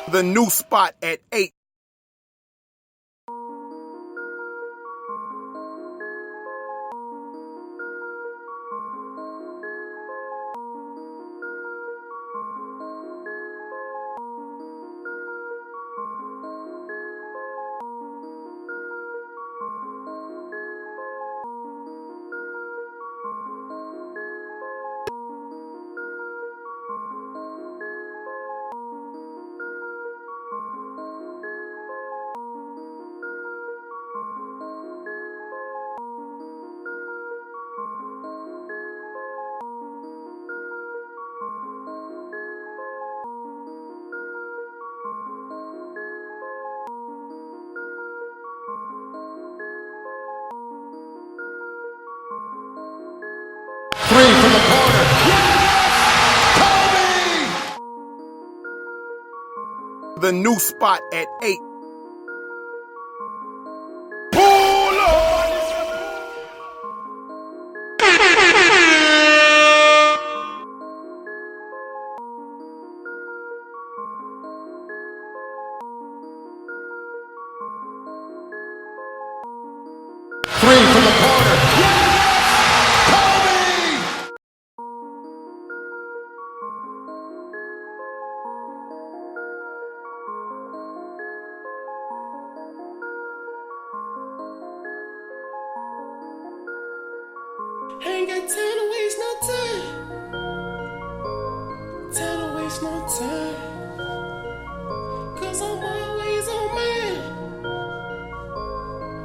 The new spot at 8. Three from the corner. Kobe! The new spot at 8. Pull up! Three from the corner. Ain't got time to waste no time. Time to waste no time. Cause I'm always on mine.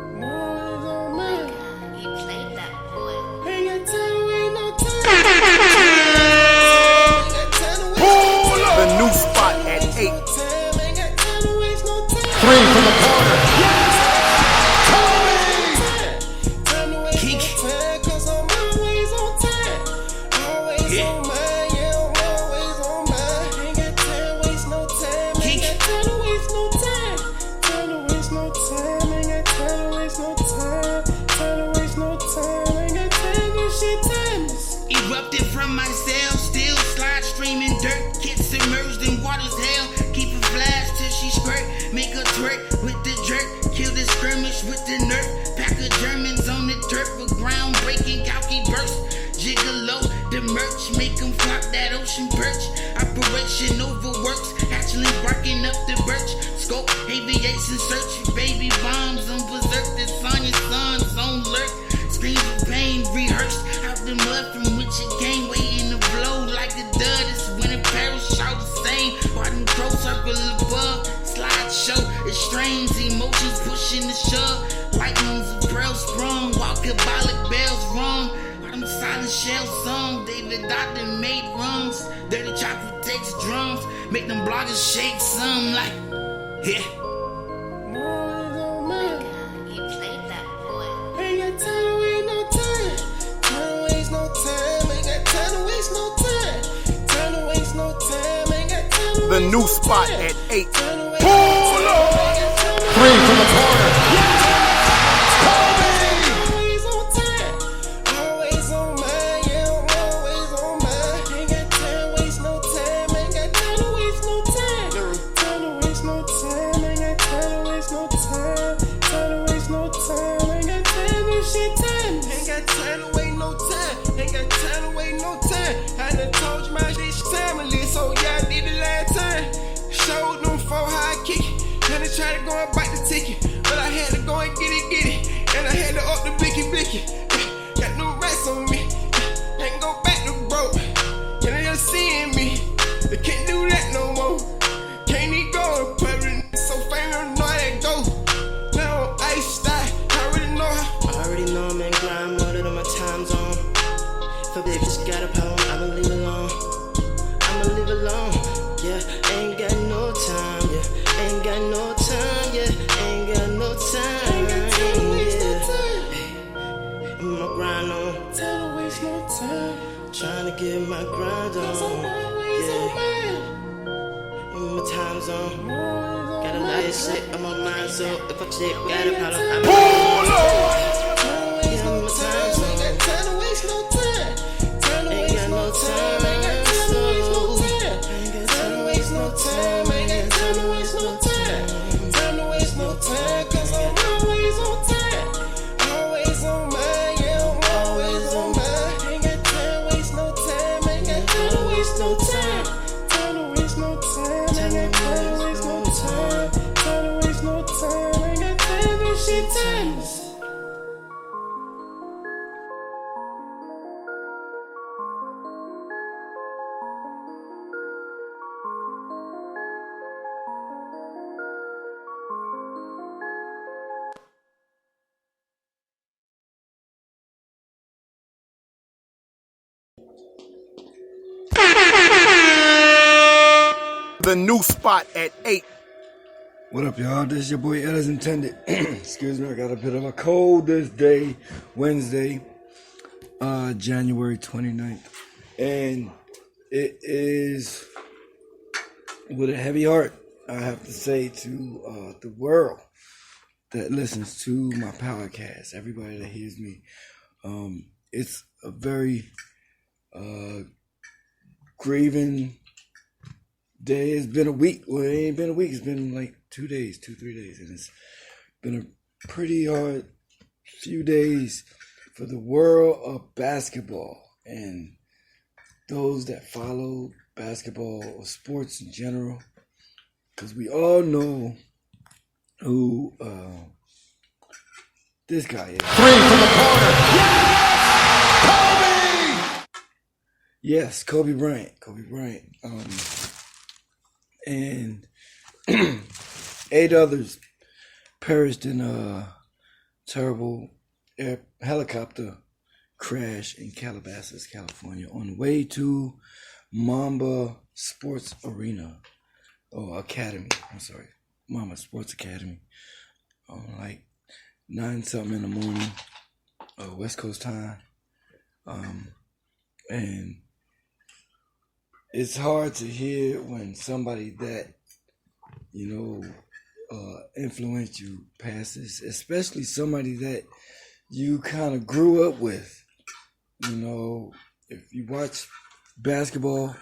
I'm always on mine. You played that boy. Ain't got time to waste no time. Ain't got time to waste Pull up! The new spot at 8. no time. Ain't got time to waste no time. Three from the corner. Time to waste no time. Cause I'm always on time. Always on mine. Yeah, I'm always on mine. Ain't got time to waste no time. Ain't got time to waste no time. Time to waste no time. Ain't got time to waste no time. Time to waste no time. Ain't got time to shit timeless. Erupted from my cell, still slide streaming dirt. Kids submerged in water's hell. Keep it flash till she squirt. Make her twerk with the jerk. Kill the skirmish with the nerf. Pack of Germans on the dirt for groundbreaking Kalki burst. Gigolo, the merch, make them flop that ocean perch. Operation overworks, actually barking up the birch. Scope, aviation search, baby bombs on berserk. The sun, your son's on lurk. Screams of pain rehearsed out the mud from which it came, waiting to blow like a dud. It's when a Paris shout the same. Why them crows circle above? Slideshow, it strains, emotions pushing the shove. Lightnings of pearl sprung, while Kabbalic bells rung. Why them silent shell song? David Doctor made runs. Dirty chocolate takes drums, make them bloggers shake some like, yeah. I'm always on mine. You played that boy. Ain't got time to waste no time. Time to waste no time. Ain't got time to waste no time. Time to waste no time. Ain't got time to The waste new no spot time. at 8. Time to waste Pull no up! time. Ain't got time to Three from the corner. always on time. Always on mine. Yeah, I'm always on mine. Ain't got time to waste no time. Ain't got time to waste no time. Time to waste no time. Ain't got time to waste no time. Time to waste no time. Ain't got time to shit time. Ain't got time to wait no time. Ain't got time to wait no time. I done told you my shit family, so yeah, I did it last time. Showed them for high kick. Then they try to go and bite the ticket, but I had to go and get it. And I had to up the blicky. Got new rats on me. Can't go back to broke. And they just seeing me. They can't do that no more. Can't even go to public. So famous, know how that go. Now I'm iced out. I already know how. I already know I'm in grind mode on my time zone. If a bitch got a problem, I'ma leave alone. Yeah, ain't got no time. Yeah, ain't got no time. Yeah, ain't got no time. Ain't got time to waste no Yeah, time. I'm my grind on. Time to waste no time. Trying to get my grind Cause I'm on. always on Yeah, mine. in my time zone. I'm always on Got a mine. lot of shit on my mind, so if a chick got a problem, I'm Pull up! Time to waste no time. Ain't got time to waste no time. Time to Ain't waste got no no time. Ain't got time, time to waste no so time. ain't got Time to waste no time. Ain't got time to waste The new spot at 8. What up, y'all? This is your boy Ed as intended. Excuse me, I got a bit of a cold this day, Wednesday, January 29th. And it is with a heavy heart, I have to say to the world that listens to my podcast, everybody that hears me. It's a very grieving day. It's been a week. Well, it ain't been a week. It's been like 3 days. And it's been a pretty hard few days for the world of basketball and those that follow basketball or sports in general. Because we all know who this guy is. 3 from the corner. Yes! Kobe! Yes, Kobe Bryant. And 8 others perished in a terrible helicopter crash in Calabasas, California, on the way to Mamba Sport Arena, Academy. I'm sorry, Mamba Sports Academy. Like 9-something in the morning, West Coast time, and it's hard to hear when somebody that, influenced you passes, especially somebody that you kind of grew up with. If you watch basketball,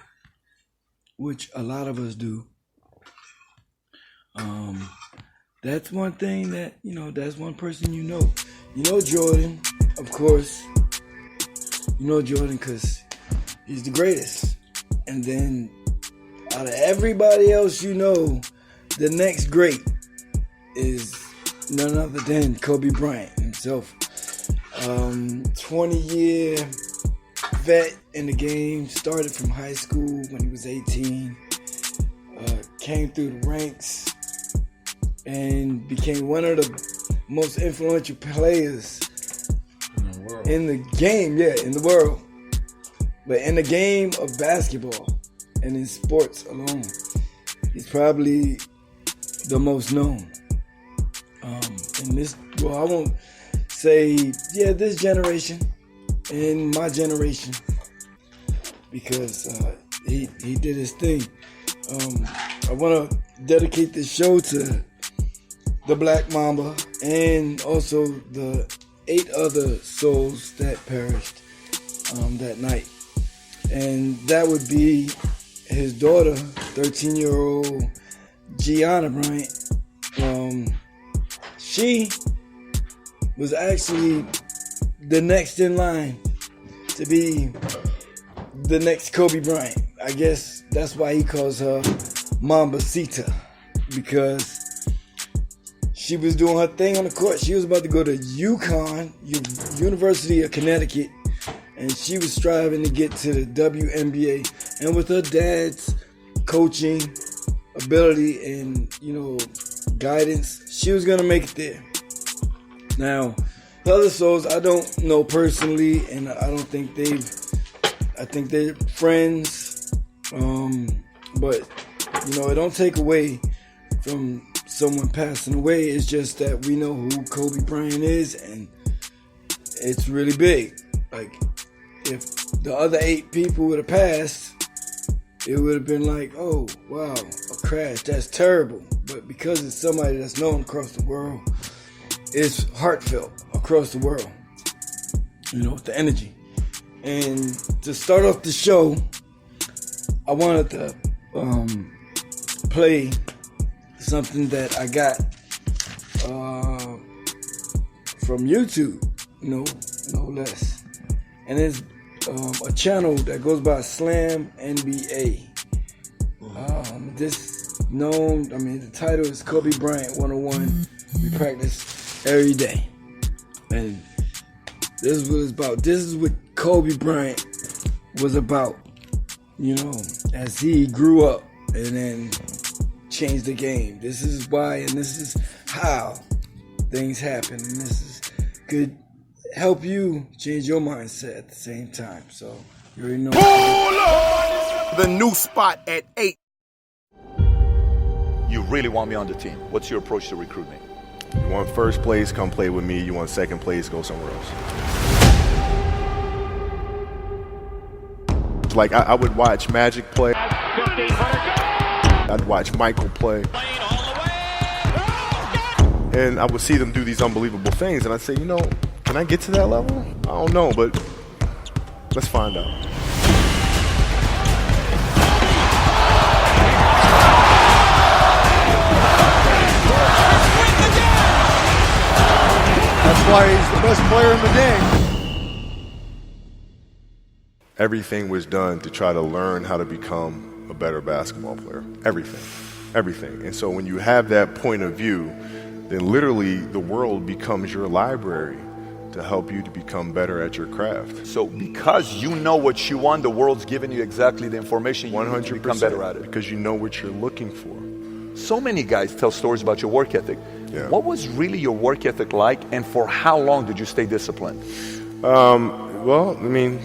which a lot of us do, that's one thing that, that's one person you know. You know Jordan, of course. You know Jordan because he's the greatest. And then out of everybody else the next great is none other than Kobe Bryant himself. 20-year vet in the game, started from high school when he was 18, came through the ranks and became one of the most influential players in the game, in the world. But in the game of basketball and in sports alone, he's probably the most known. I won't say, this generation and my generation, because he did his thing. I want to dedicate this show to the Black Mamba and also the 8 other souls that perished that night. And that would be his daughter, 13-year-old Gianna Bryant. She was actually the next in line to be the next Kobe Bryant. I guess that's why he calls her Mamacita, because she was doing her thing on the court. She was about to go to UConn, University of Connecticut, and she was striving to get to the WNBA. And with her dad's coaching ability and, guidance, she was going to make it there. Now, the other souls I don't know personally, and I don't think I think they're friends. But, it don't take away from someone passing away. It's just that we know who Kobe Bryant is, and it's really big. Like, if the other 8 people would have passed, it would have been like, oh, wow, a crash, that's terrible. But because it's somebody that's known across the world, it's heartfelt across the world, with the energy. And to start off the show, I wanted to play something that I got from YouTube, no less. And it's a channel that goes by Slam NBA. The title is Kobe Bryant 101. We practice every day. And this is what Kobe Bryant was about, as he grew up and then changed the game. This is why, and this is how things happen. And this could help you change your mindset at the same time. So you already know. The new spot at 8. you really want me on the team? What's your approach to recruiting? You want first place, come play with me. You want second place, go somewhere else. Like, I would watch Magic play. I'd watch Michael play. And I would see them do these unbelievable things. And I'd say, you know, can I get to that level? I don't know, but let's find out. That's why he's the best player in the game. Everything was done to try to learn how to become a better basketball player. Everything. And so when you have that point of view, then literally the world becomes your library to help you to become better at your craft. So because you know what you want, the world's giving you exactly the information you need to become better at it. Because you know what you're looking for. So many guys tell stories about your work ethic. Yeah. What was really your work ethic like, and for how long did you stay disciplined? Well, I mean,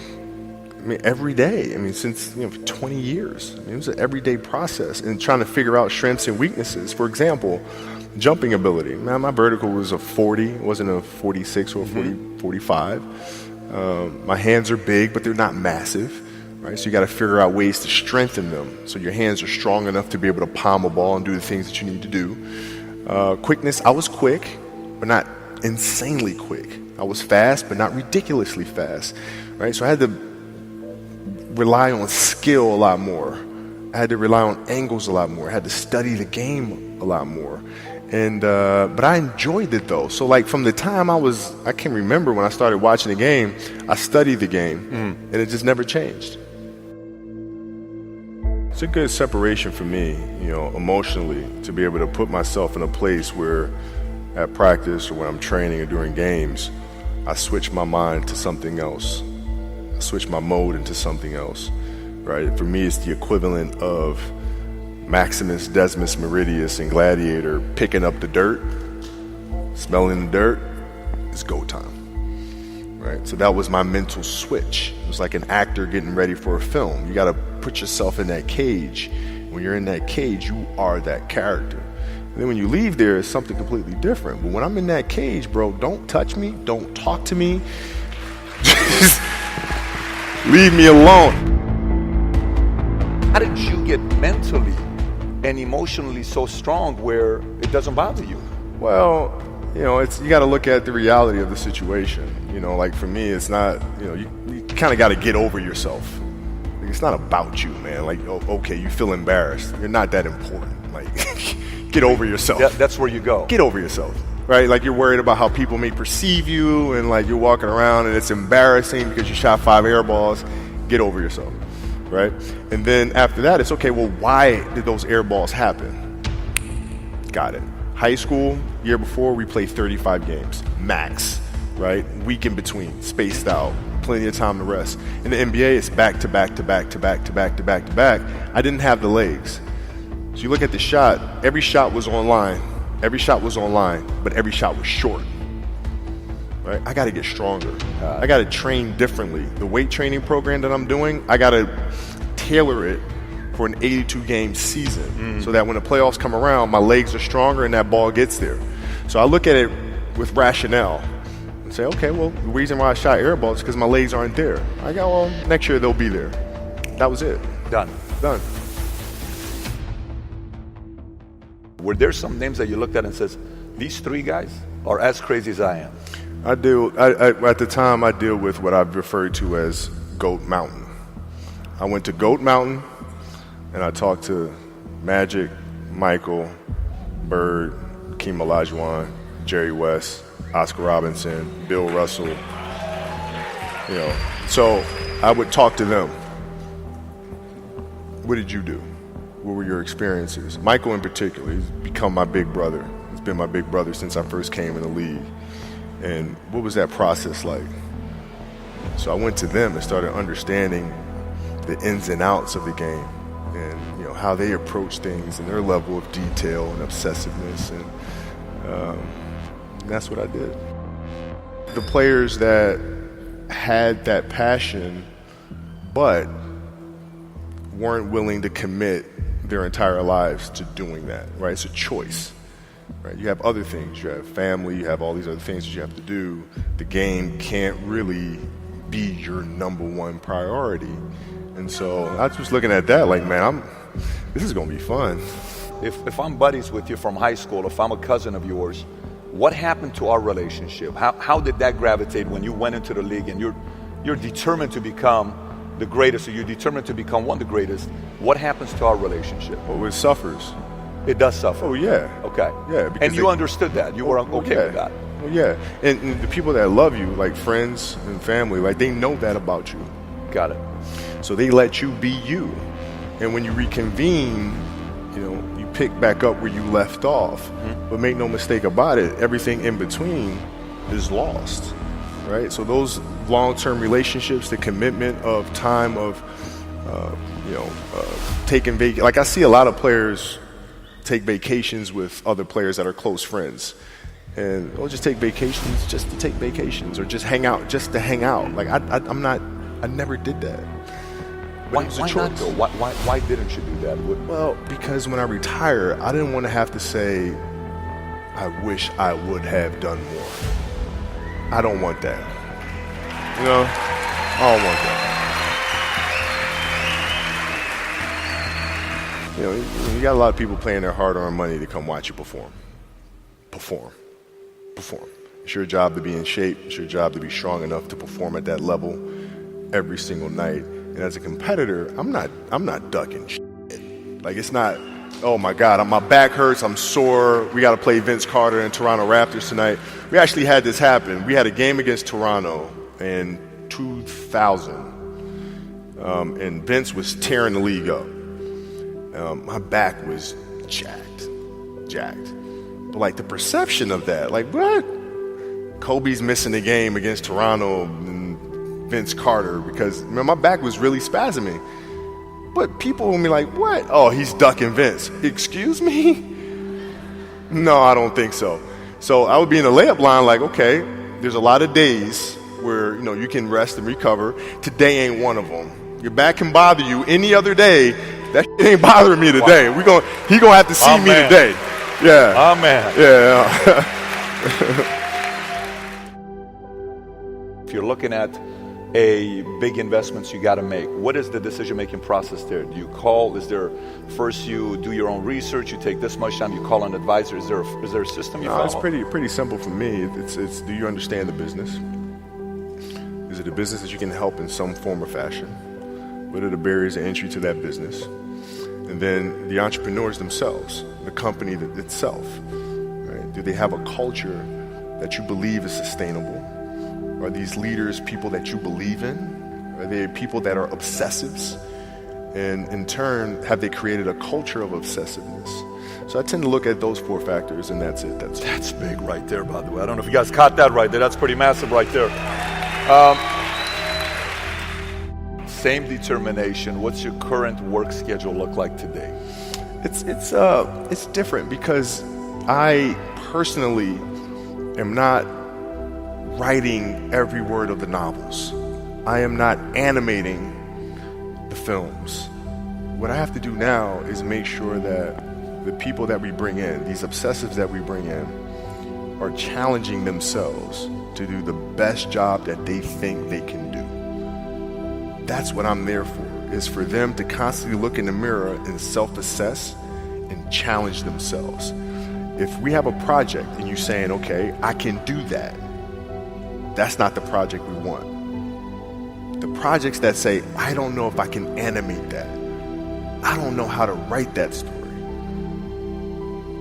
every day. I mean, since 20 years. I mean, it was an everyday process, and trying to figure out strengths and weaknesses. For example, jumping ability. Man, my vertical was a 40. It wasn't a 46 or a 45. My hands are big, but they're not massive. Right? So you got to figure out ways to strengthen them so your hands are strong enough to be able to palm a ball and do the things that you need to do. Quickness, I was quick, but not insanely quick. I was fast, but not ridiculously fast. Right? So I had to rely on skill a lot more. I had to rely on angles a lot more. I had to study the game a lot more. And but I enjoyed it though. So like from the time I can remember when I started watching the game, I studied the game, and it just never changed. It's a good separation for me, emotionally, to be able to put myself in a place where at practice or when I'm training or during games, I switch my mind to something else. I switch my mode into something else, right? For me, it's the equivalent of Maximus Decimus Meridius in Gladiator picking up the dirt, smelling the dirt. It's go time. Right? So that was my mental switch. It was like an actor getting ready for a film. You got to put yourself in that cage. When you're in that cage, you are that character. And then when you leave there, it's something completely different. But when I'm in that cage, bro, don't touch me. Don't talk to me. Just leave me alone. How did you get mentally and emotionally so strong where it doesn't bother you? Well, you got to look at the reality of the situation. Like for me, it's not, you kind of got to get over yourself. Like, it's not about you, man. Like, okay, you feel embarrassed. You're not that important. Like, get over yourself. That's where you go. Get over yourself, right? Like you're worried about how people may perceive you, and like you're walking around and it's embarrassing because you shot 5 air balls. Get over yourself, right? And then after that, it's okay, well, why did those air balls happen? Got it. High school, year before, we played 35 games, max, right? Week in between, spaced out, plenty of time to rest. In the NBA, it's back to back to back to back to back to back to back. I didn't have the legs. So you look at the shot, every shot was online, but every shot was short. Right? I got to get stronger. I got to train differently. The weight training program that I'm doing, I got to tailor it for an 82-game season so that when the playoffs come around, my legs are stronger and that ball gets there. So I look at it with rationale and say, okay, well, the reason why I shot air balls is because my legs aren't there. I go, well, next year they'll be there. That was it. Done. Were there some names that you looked at and says, these 3 guys are as crazy as I am? At the time, I deal with what I've referred to as Goat Mountain. I went to Goat Mountain, and I talked to Magic, Michael, Bird, Hakeem Olajuwon, Jerry West, Oscar Robinson, Bill Russell. So I would talk to them. What did you do? What were your experiences? Michael in particular, he's become my big brother. He's been my big brother since I first came in the league. And what was that process like? So I went to them and started understanding the ins and outs of the game and how they approach things and their level of detail and obsessiveness. And that's what I did. The players that had that passion but weren't willing to commit their entire lives to doing that, right? It's a choice, right? You have other things. You have family. You have all these other things that you have to do. The game can't really be your number one priority. And so I was just looking at that like, man, this is going to be fun. If I'm buddies with you from high school, if I'm a cousin of yours, what happened to our relationship? How did that gravitate when you went into the league and you're determined to become the greatest, or you're determined to become one of the greatest? What happens to our relationship? Well, it suffers. It does suffer. Oh, yeah. Okay. Yeah. And you understood that. You were okay with that. Well, yeah. And the people that love you, like friends and family, like they know that about you. Got it. So they let you be you. And when you reconvene, you pick back up where you left off. Mm-hmm. But make no mistake about it, everything in between is lost, right? So those long-term relationships, the commitment of time of, taking vacation. Like I see a lot of players take vacations with other players that are close friends. And they'll just take vacations just to take vacations, or just hang out just to hang out. Like I never did that. Why not though? Why didn't you do that? Well, because when I retire, I didn't want to have to say, I wish I would have done more. I don't want that. I don't want that. You got a lot of people paying their hard-earned money to come watch you perform. Perform. It's your job to be in shape. It's your job to be strong enough to perform at that level every single night. And as a competitor, I'm not ducking shit. Like, it's not, oh my God, my back hurts, I'm sore, we got to play Vince Carter and Toronto Raptors tonight. We actually had this happen. We had a game against Toronto in 2000, and Vince was tearing the league up. My back was jacked. But like the perception of that, like, what? Kobe's missing the game against Toronto and Vince Carter because my back was really spasming. But people will be like, what? Oh, he's ducking Vince. Excuse me? No, I don't think so. So I would be in the layup line like, okay, there's a lot of days where you can rest and recover. Today ain't one of them. Your back can bother you any other day. That shit ain't bothering me today. Wow. He gonna have to see me today. Yeah. Oh man. Yeah. If you're looking at a big investments you got to make, what is the decision-making process there? Do you call? Is there first you do your own research? You take this much time. You call an advisor. Is there a system you follow? It's pretty simple for me. It's do you understand the business? Is it a business that you can help in some form or fashion? What are the barriers of entry to that business? And then the entrepreneurs themselves, the company itself, right? Do they have a culture that you believe is sustainable? Are these leaders people that you believe in? Are they people that are obsessives? And in turn, have they created a culture of obsessiveness? So I tend to look at those 4 factors, and that's it. That's big right there, by the way. I don't know if you guys caught that right there. That's pretty massive right there. Same determination. What's your current work schedule look like today? It's different because I personally am not writing every word of the novels. I am not animating the films. What I have to do now is make sure that the people that we bring in, these obsessives that we bring in, are challenging themselves to do the best job that they think they can do. That's what I'm there for, is for them to constantly look in the mirror and self-assess and challenge themselves. If we have a project and you're saying, okay, I can do that, that's not the project we want. The projects that say, I don't know if I can animate that. I don't know how to write that story.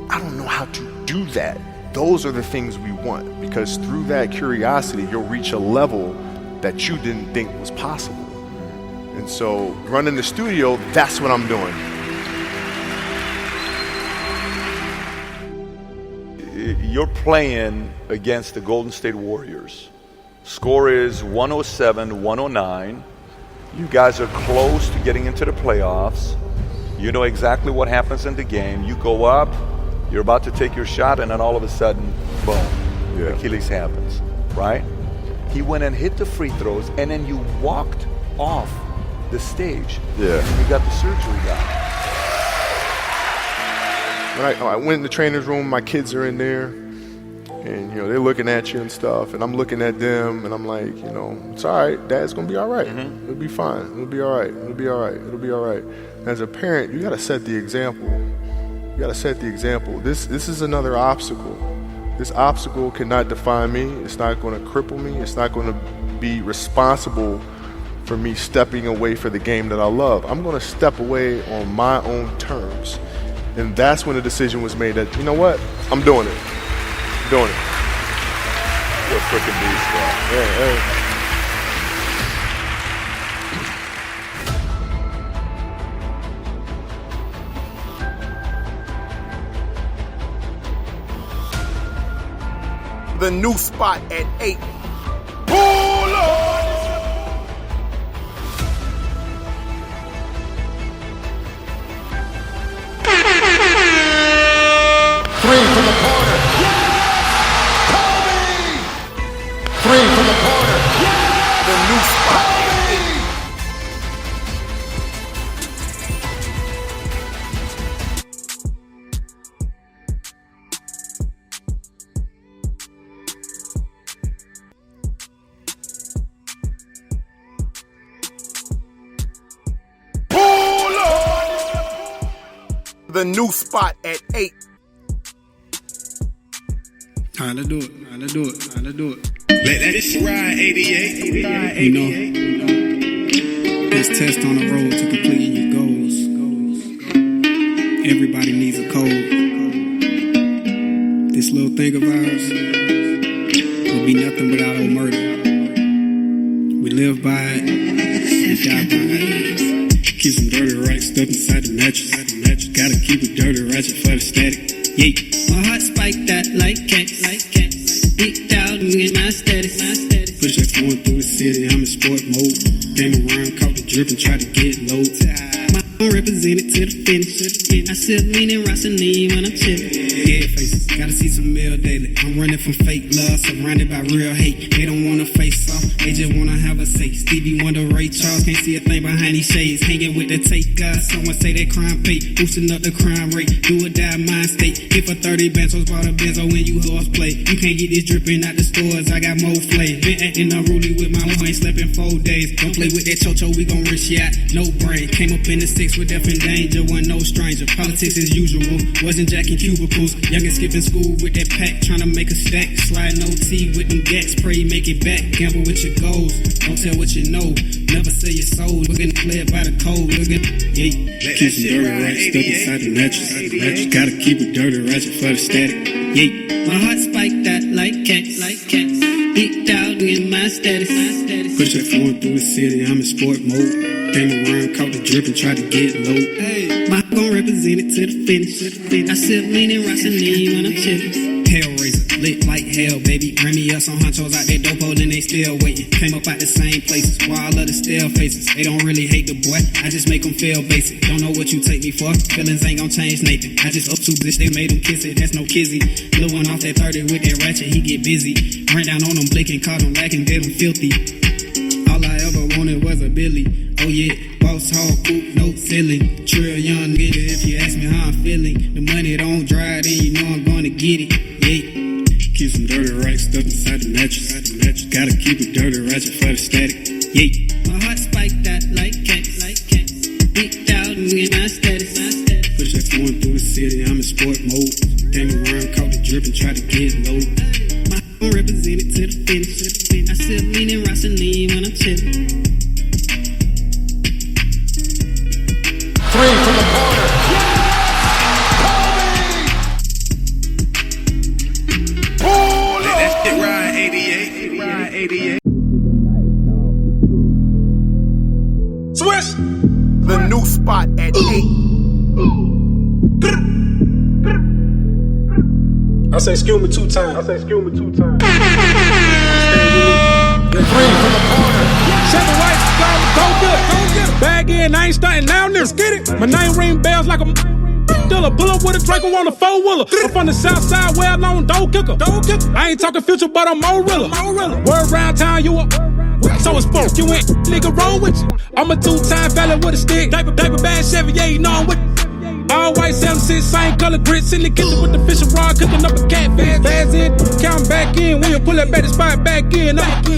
I don't know how to do that. Those are the things we want, because through that curiosity, you'll reach a level that you didn't think was possible. And so running the studio, that's what I'm doing. You're playing against the Golden State Warriors. Score is 107-109. You guys are close to getting into the playoffs. You know exactly what happens in the game. You go up, you're about to take your shot, and then all of a sudden, boom, Achilles happens, right? He went and hit the free throws, and then you walked off the stage. Yeah. And you got the surgery done. when I went in the trainer's room, my kids are in there, and they're looking at you and stuff, and I'm looking at them, and I'm like, it's all right. Dad's gonna be all right. It'll be fine. It'll be all right. It'll be all right. It'll be all right. As a parent, you gotta set the example. You gotta set the example. This is another obstacle. This obstacle cannot define me. It's not going to cripple me. It's not going to be responsible for me stepping away for the game that I love. I'm going to step away on my own terms. And that's when the decision was made that, you know what? I'm doing it. I'm doing it. You're a freaking beast, bro. Yeah. The new spot at 8. Pull up. 3 from the corner. Kobe! 3 from the corner. The new spot at 8. The new spot at 8. How to do it. Let that shit ride, 88. Let's test on the road to completing your goals. Everybody needs a code. This little thing of ours would be nothing without old murder. We live by it, we die by it. Keep some dirty racks stuck inside the mattress. Gotta keep it dirty ratchet for the static. Yeah. My heart spiked that like cats. Beat out and get my status. Push that going through the city, I'm in sport mode. Came around, caught the drip and tried to get low. My own represented to the finish. I sip lean and Rossaline when I'm chillin'. Yeah, faces, gotta see some meal daily. I'm running from fake love, surrounded by real hate. They don't wanna face off, they just wanna have a say. Stevie Wonder, Ray Charles, can't see a thing behind these shades. Hanging with the take guys, someone say they crime pay. Boosting up the crime rate, do or die mind state. Hit for 30 Benzos, bought a Benzo when you horseplay. You can't get this dripping out the stores, I got more flay. Been acting unruly with my ain't slept in 4 days. Don't play with that chocho, we gon' risk ya. No brain, came up in the 6 with death and danger, wasn't no stranger. Politics as usual, wasn't jacking cubicles. Young and skipping school with that pack, trying to make a stack. Sliding OT with them gats, pray you make it back. Gamble with your goals, don't tell what you know. Never sell your soul, we're gonna play it by the code. Yeah. Keep some dirty racks stuck inside the mattress. Gotta keep it dirty ratchet for the static. Yeah. My heart spiked that like cats. Beat out and get my status. Push that going through the city, I'm in sport mode. Came around, caught the drip and tried to get low. My gon' represent it to the finish. I sip lean and Rossaline when I'm chillin'. Hellraiser, lit like hell, baby. Bring me up some honchos out there dopo, then they still waiting. Came up out the same places, why I love the stale faces. They don't really hate the boy, I just make them feel basic. Don't know what you take me for, feelings ain't gon' change Nathan. I just up to this, they made them kiss it, that's no kizzy. Lil' one off that 30 with that ratchet, he get busy. Ran down on them blicking, caught them lacking, get them filthy. All I ever wanted was a Billy. Oh yeah, boss hog, coop, no ceiling. Trill young nigga, if you ask me how I'm feeling. The money don't dry, then you know I'm gonna get it. Yeah. Keep some dirty racks stuck inside the mattress. Gotta keep it dirty ratchet for the static. Yeah. My heart spiked that like cats. Beat out and get my status. Push that going through the city, I'm in sport mode. Came around, caught the drip and tried to get low. My own represented to the finish. I sip lean and Rossaline when I'm chillin'. 3 from the corner. Kobe! Let that shit ride, 88. Switch. The new spot at 8. I say excuse me 2 times. 3 from the corner. Chevy White, go get it. Bag in, I ain't starting now, niggas. Get it. My name ring bells like a dealer. Pull up with a Draco on a 4-wheeler. I'm from the south side, well known dough kicker. I ain't talking future, but I'm more realer. Word round town, you a so it's spoke. You ain't nigga roll with you. I'm a 2-time fella with a stick. Diaper bad Chevy, yeah, you know I'm with All white 76, same color grits in the kitchen with the fishing rod, cooking up a catfish. Bags in, count back in. When you pull that back, the spot back in.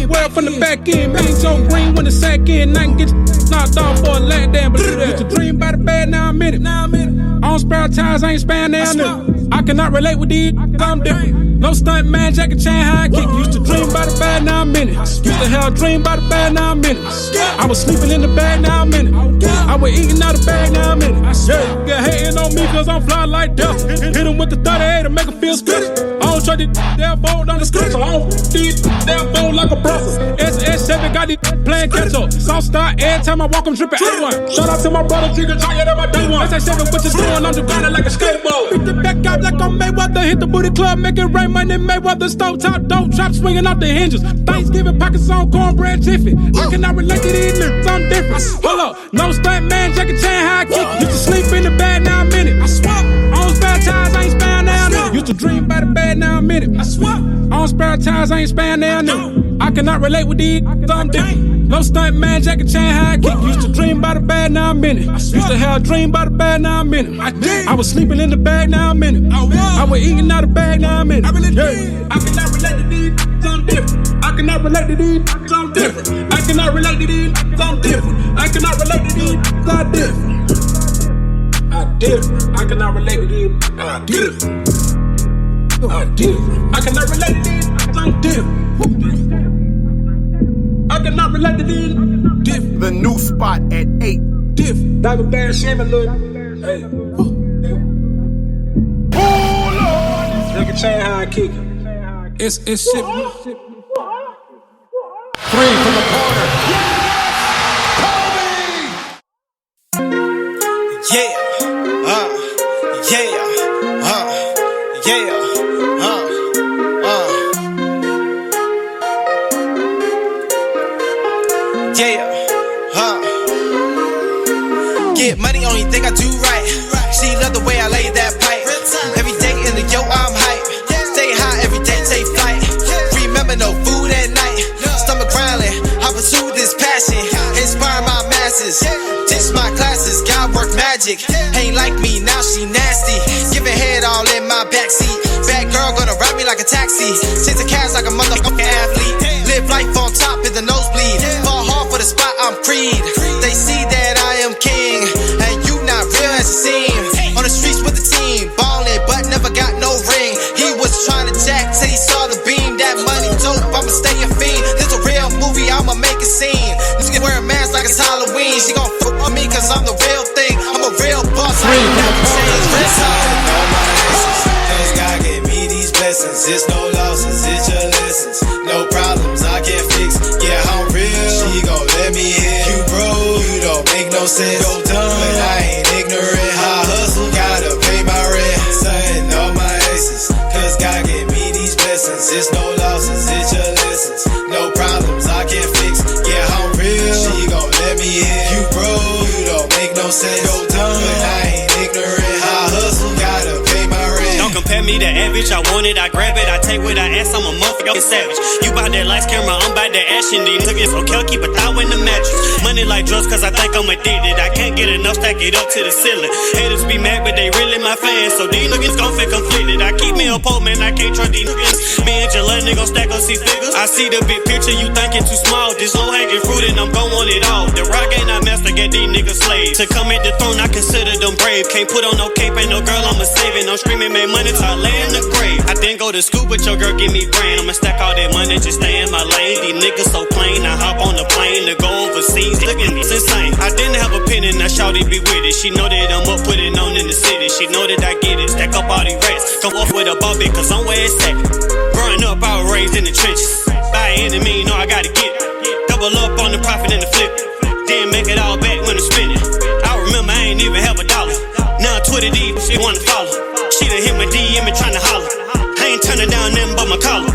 Well from the back end, man, so green when the sack in. I can get knocked off for a lap dance, but used to dream about the bad, now I'm in it. I don't spare tires, I ain't sparing now. I cannot relate with these, I'm different. No stunt man, Jackie Chan, how I kick. Used to dream about the bad, now I'm in it. Used to have a dream about the bad, now I'm in it. I was sleeping in the bag, now I'm in it. I was eating out the bag, now I'm in it. Yeah, hating on me cause I'm fly like death. Hit him with the 38 to make him feel special. I don't try these damn fold on the script, so I don't these damn fold like a brother. SS7 got these playing catch up. Southstar, every time I walk, I'm dripping A1. Shout out to my brother, Jigga, try it at my day one. SS7, what you doing? I'm just grinding like a skateboard. Pick the back out like I'm Mayweather. Hit the booty club, make it rain, money Mayweather. Stove top, dope trap, swinging out the hinges. Thanksgiving pockets on cornbread jiffy. I cannot relate to these niggas, I'm different. Hold up, no stunt man, Jackie Chan, how I kick it. Used to sleep in the bag, now I'm in it. I swear, I don't spare tires, I ain't sparing now. Used to dream about the bad, now I'm in it. I swear, I don't spare tires, I ain't sparing now. I cannot relate with these, I'm different. No stunt man, Jackie Chan, how I kick. Used to dream about the bad, now I'm in it. Used to have a dream about the bad, now I'm in it. I was sleeping in the bag, now I'm in it. I was eating out the bag, now I'm in it. I cannot relate to these, I'm different. I cannot relate to these, I'm different. I cannot relate to these, I'm different. I cannot relate to these, I'm different. I cannot relate to these, I'm different. I cannot relate to these, I'm different. I cannot relate to these, different. The new spot at 8. Different. Diamond Bear, Shaming, look. Hey. Jackie Chan, how I kick it. It's shit. 3 from the corner. Yeah, Get money, only think I do right. She love the way I lay that pipe. Every day in the yo, I'm hype. Stay high every day, take flight. Remember, no food at night. Stomach growling, I pursue this passion. Inspire my masses. Teach my classes, God work magic. Ain't like me, now she nasty. Giving head all in my backseat. Bad girl gonna ride me like a taxi. Chase the cash like a motherfucking athlete. Live life on top in the nosebleed. Fall hard for the spot, I'm Creed. They see that I am king, and you not real as it seems. On the streets with the team, ballin', but never got no ring. He was trying to jack till he saw the beam. That money dope, I'ma stay a fiend. This a real movie, I'ma make a scene. This can wear a mask like it's Halloween. She gon' fuck on me cause I'm the real thing. I'm a real boss, I ain't never changed. All my lessons, cause God gave me these blessings. It's no losses, it's your lessons. No problems, I can't fix. Yeah, I'm real, she gon' let me hit. You broke, you don't make no sense. Go dumb, but I ain't ignorant. I hustle, gotta pay my rent. Son, all my exes, cause God gave me these blessings. It's no losses, it's your lessons. No problems, I can't fix. Yeah, I'm real, she gon' let me hit. You broke, you don't make no sense. Go dumb, but I ain't ignorant. I hustle, gotta pay my rent. Don't compare me to average, I want it, I grab it, I take what I ask, I'm a motherfucking savage. You bout that lights camera, I'm bout that action. These niggas okay, keep a thigh in the mattress. Money like drugs cause I think I'm addicted. I can't get enough, stack it up to the ceiling. Haters be mad but they really my fans, so these niggas gon' feel conflicted. I keep me a pole, man, I can't trust these niggas. Me and Jelani gon' stack up six figures. I see the big picture, you thinking too small. This low hanging fruit and I'm gon' want it all. The rock ain't I master, get these niggas slaves. To come at the throne, I consider them brave. Can't put on no cape, ain't no girl, I'm a saving. I'm screaming, make money till I lay in the grave. I didn't go to school, but your girl give me brain. I'ma stack all that money, just stay in my lane. These niggas so plain, I hop on the plane to go overseas. Look at me, it's insane. I didn't have a penny, now shawty be with it. She know that I'm up, put it on in the city. She know that I get it, stack up all these rats. Come off with a ball bit, cause I'm where it's at. Growing up, I was raised in the trenches. By any means, know I gotta get it. Double up on the profit and the flip. Then make it all back when I'm spinning. I remember I ain't even have $1. Now Twitter deep, she wanna follow. She done hit my DM and tryna holler. I ain't turning down nothing but my collar.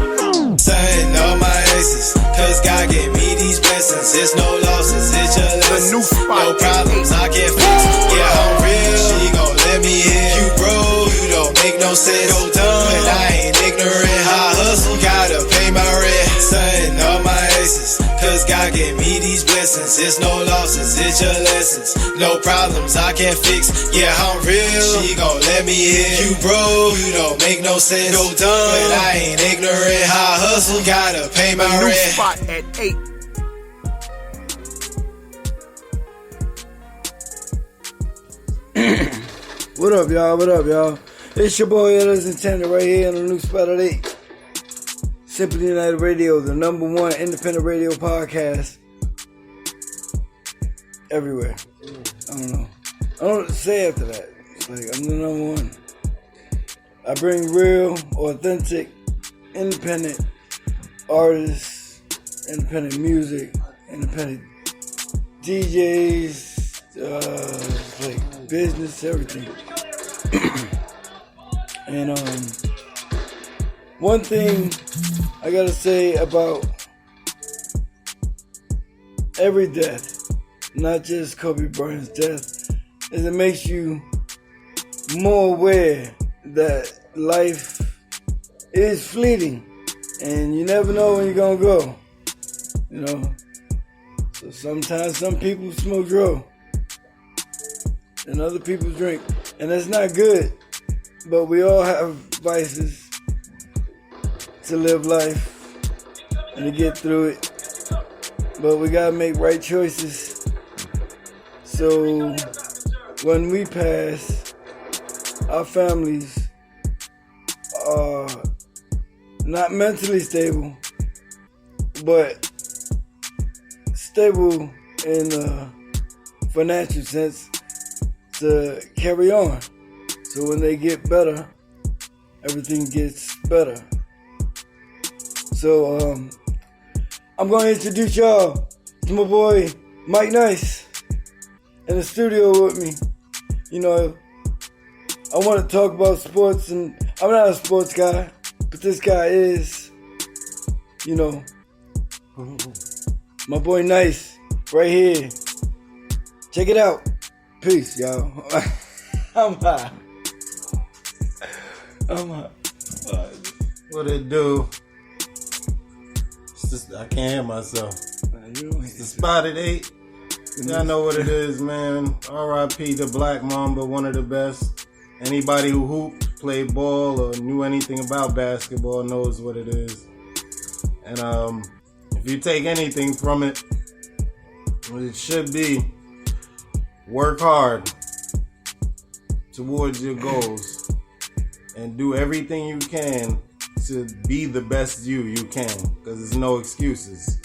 Son, all my exes, cause God gave me these blessings. It's no losses, it's your lessons. No problems, I can't fix. Yeah, I'm real, she gon' let me hit. You broke, you don't make no sense. Go dumb, but I ain't ignorant. I hustle, gotta pay my rent. Son, all my exes, cause God gave me these blessings. blessings. It's no losses, it's your lessons. No problems I can't fix. Yeah, I'm real. She gon' let me in. You broke, you don't make no sense. No dumb, but I ain't ignorant. How I hustle, gotta pay my New rent. spot at 8. What up, y'all? What up, y'all? It's your boy, Ellis Intended, right here on the new spot at 8. Simply United Radio, the #1 independent radio podcast. Everywhere. I don't know. I don't know what to say after that. It's like, I'm the #1. I bring real, authentic, independent artists, independent music, independent DJs, like business, everything. And one thing I gotta say about every death, not just Kobe Bryant's death, is it makes you more aware that life is fleeting and you never know when you're gonna go. You know? So sometimes some people smoke drugs and other people drink, and that's not good. But we all have vices to live life and to get through it. But we gotta make right choices. So when we pass, our families are not mentally stable, but stable in a financial sense to carry on. So when they get better, everything gets better. So I'm going to introduce y'all to my boy Mike Nice in the studio with me. You know, I want to talk about sports, and I'm not a sports guy, but this guy is. You know, my boy Nice right here. Check it out. Peace, y'all. I'm high. What it do? It's just, I can't hear myself. It's the spot at 8. Y'all know what it is, man. R.I.P. to Black Mamba, one of the best. Anybody who hooped, played ball, or knew anything about basketball knows what it is. And if you take anything from it, what it should be, work hard towards your goals and do everything you can to be the best you can, because there's no excuses.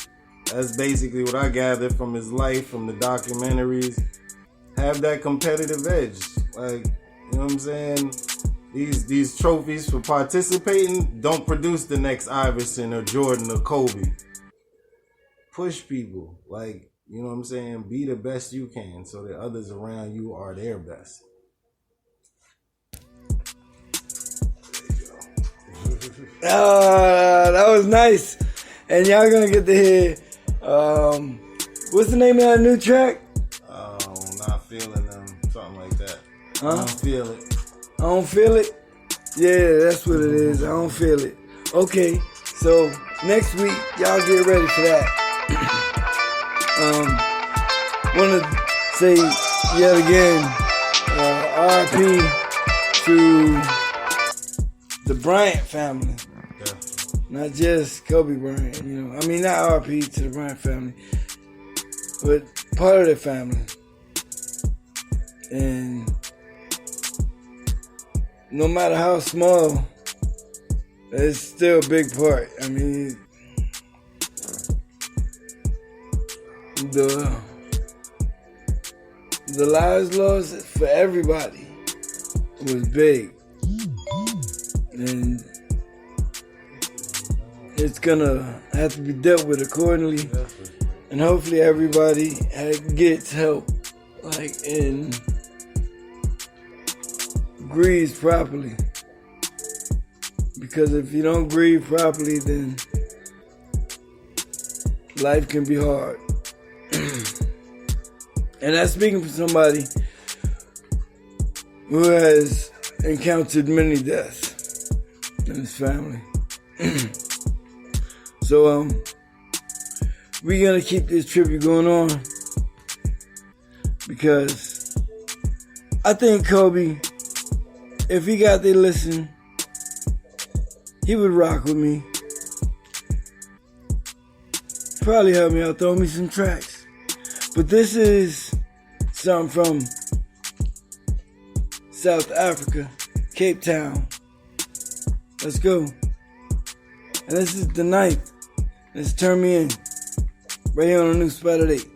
That's basically what I gathered from his life, from the documentaries. Have that competitive edge. Like, you know what I'm saying? These trophies for participating don't produce the next Iverson or Jordan or Kobe. Push people. Like, you know what I'm saying? Be the best you can so that others around you are their best. That was nice. And y'all gonna get to hear, what's the name of that new track? Not feeling them, something like that. Huh? I don't feel it. I don't feel it? Yeah, that's what it is. I don't feel it. Okay, so next week, y'all get ready for that. Want to say yet again, RIP to the Bryant family. Yeah. Not just Kobe Bryant, you know. I mean, not RIP to the Bryant family, but part of their family. And no matter how small, it's still a big part. I mean, the lives lost for everybody was big. And it's gonna have to be dealt with accordingly. And hopefully everybody gets help, like, and grieves properly. Because if you don't grieve properly, then life can be hard. And that's speaking for somebody who has encountered many deaths in his family. So, we're gonna keep this tribute going on because I think Kobe, if he got there to listen, he would rock with me. Probably help me out, throw me some tracks. But this is something from South Africa, Cape Town. Let's go. And this is the 9th. Let's turn me in. Right here on the new spot at 8.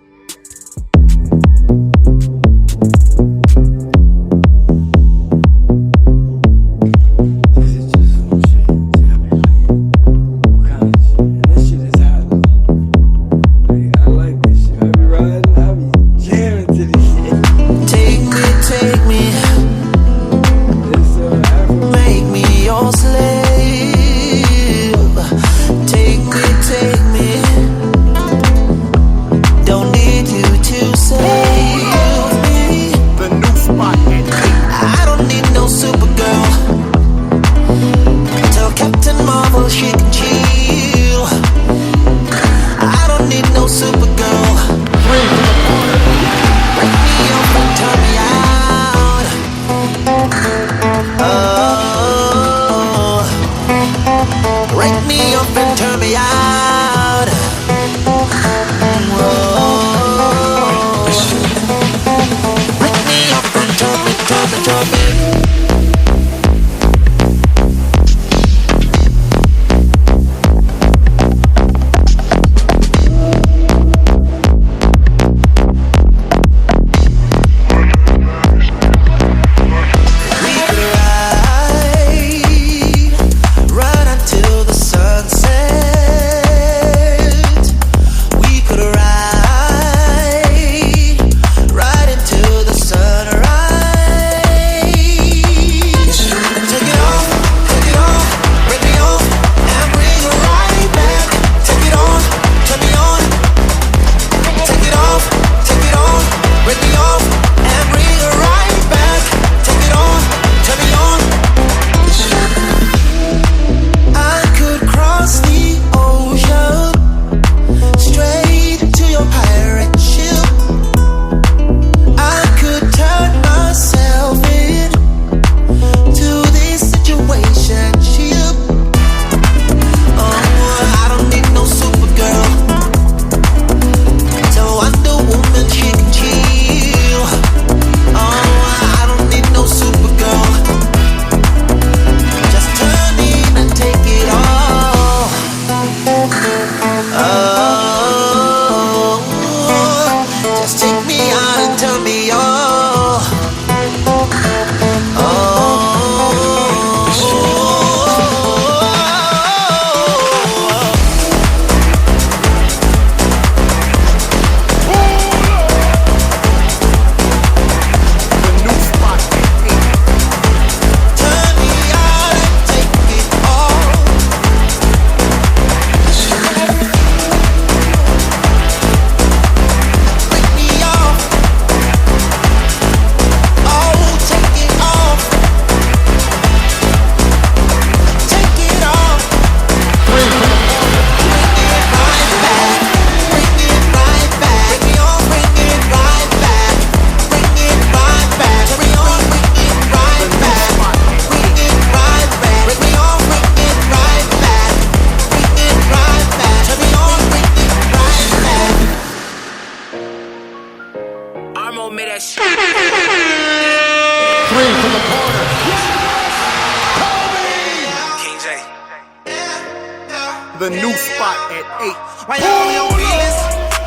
The new spot at 8. Why you on your feelings?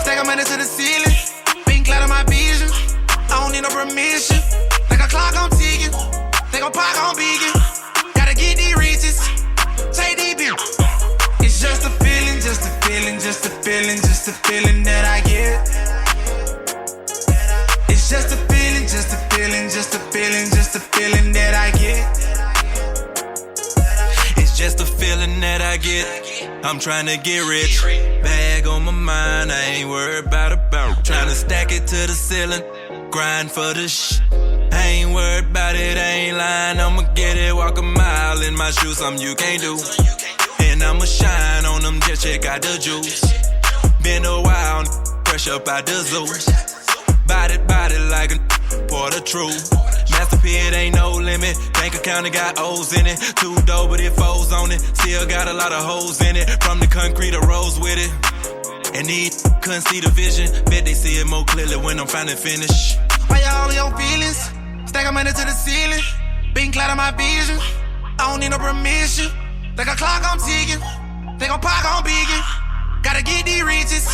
Stack a money to the ceiling. Being glad of my vision. I don't need no permission. Like a clock on ticking. They gon' park on vegan. Gotta get these riches. Take these bills. It's just a feeling, just a feeling, just a feeling, just a feeling that I get. It's just a feeling, just a feeling, just a feeling, just a feeling that I get. It's just a feeling that I get. I'm trying to get rich. Bag on my mind, I ain't worried about. Trying to stack it to the ceiling. Grind for the I ain't worried about it, I ain't lying. I'ma get it, walk a mile in my shoes, something you can't do. And I'ma shine on them, just check out the juice. Been a while, down, fresh up out the zoo. Body like a part of truth. Master Pit ain't no limit. Bank account got O's in it. 2 dough, but it folds on it. Still got a lot of holes in it. From the concrete, I rose with it. And these couldn't see the vision. Bet they see it more clearly when I'm finally finished. Why y'all on your feelings? Stack them money to the ceiling. Being cloud on my vision. I don't need no permission. Like a clock, I'm ticking. They gon' park on beacon. Gotta get these riches.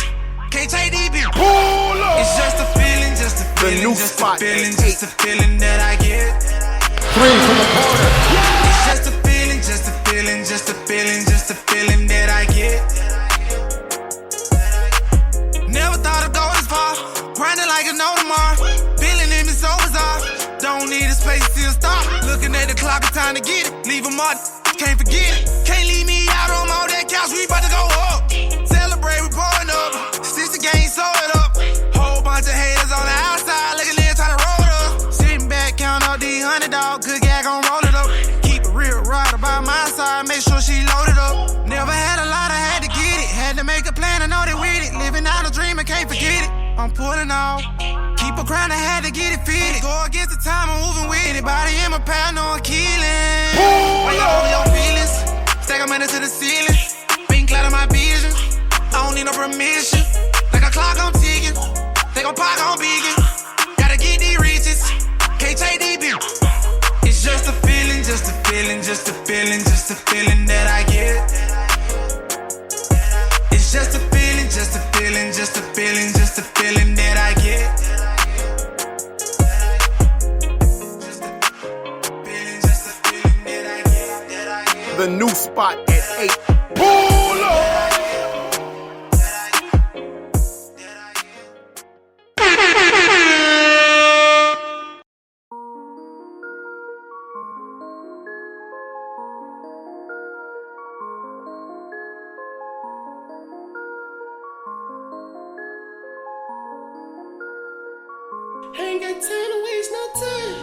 Can't take these bills. It's just a feeling, just a feeling, just a feeling, just a feeling that I get. 3 from the corner. It's just a feeling, just a feeling, just a feeling, just a feeling that I get. Never thought I'd go this far. Grinding like I know tomorrow. Feeling it so bizarre. Don't need a space to stop. Looking at the clock, it's time to get it. Leave them all, can't forget it. Can't leave me out on all that couch, we about to go up. Celebrate, we pouring up. Since the game, sew it up. Whole bunch of haters on the outside, looking in, trying to roll it up. Sitting back, count all these $100, good gag, gon' roll it up. Keep a real rider by my side, make sure she loaded up. Never had a lot, I had to get it. Had to make a plan, I know they with it. Living out a dream, I can't forget it. I'm pulling off. Keep a crown, I had to get it fitted. Go against the time, I'm moving with it. Body in my pad, no I'm killing. Why y'all on your feelings? Stack them money to the ceiling. Being cloud on my vision. I don't need no permission. Like a clock, I'm ticking. They gon' park on beacon. Gotta get these riches. Can't take these bills. It's just a feeling, just a feeling, just a feeling, just a feeling that I get. It's just a feeling, just a feeling, just a feeling, just a feeling that I get. The new spot at 8. Pull up. Ain't got time to waste no time.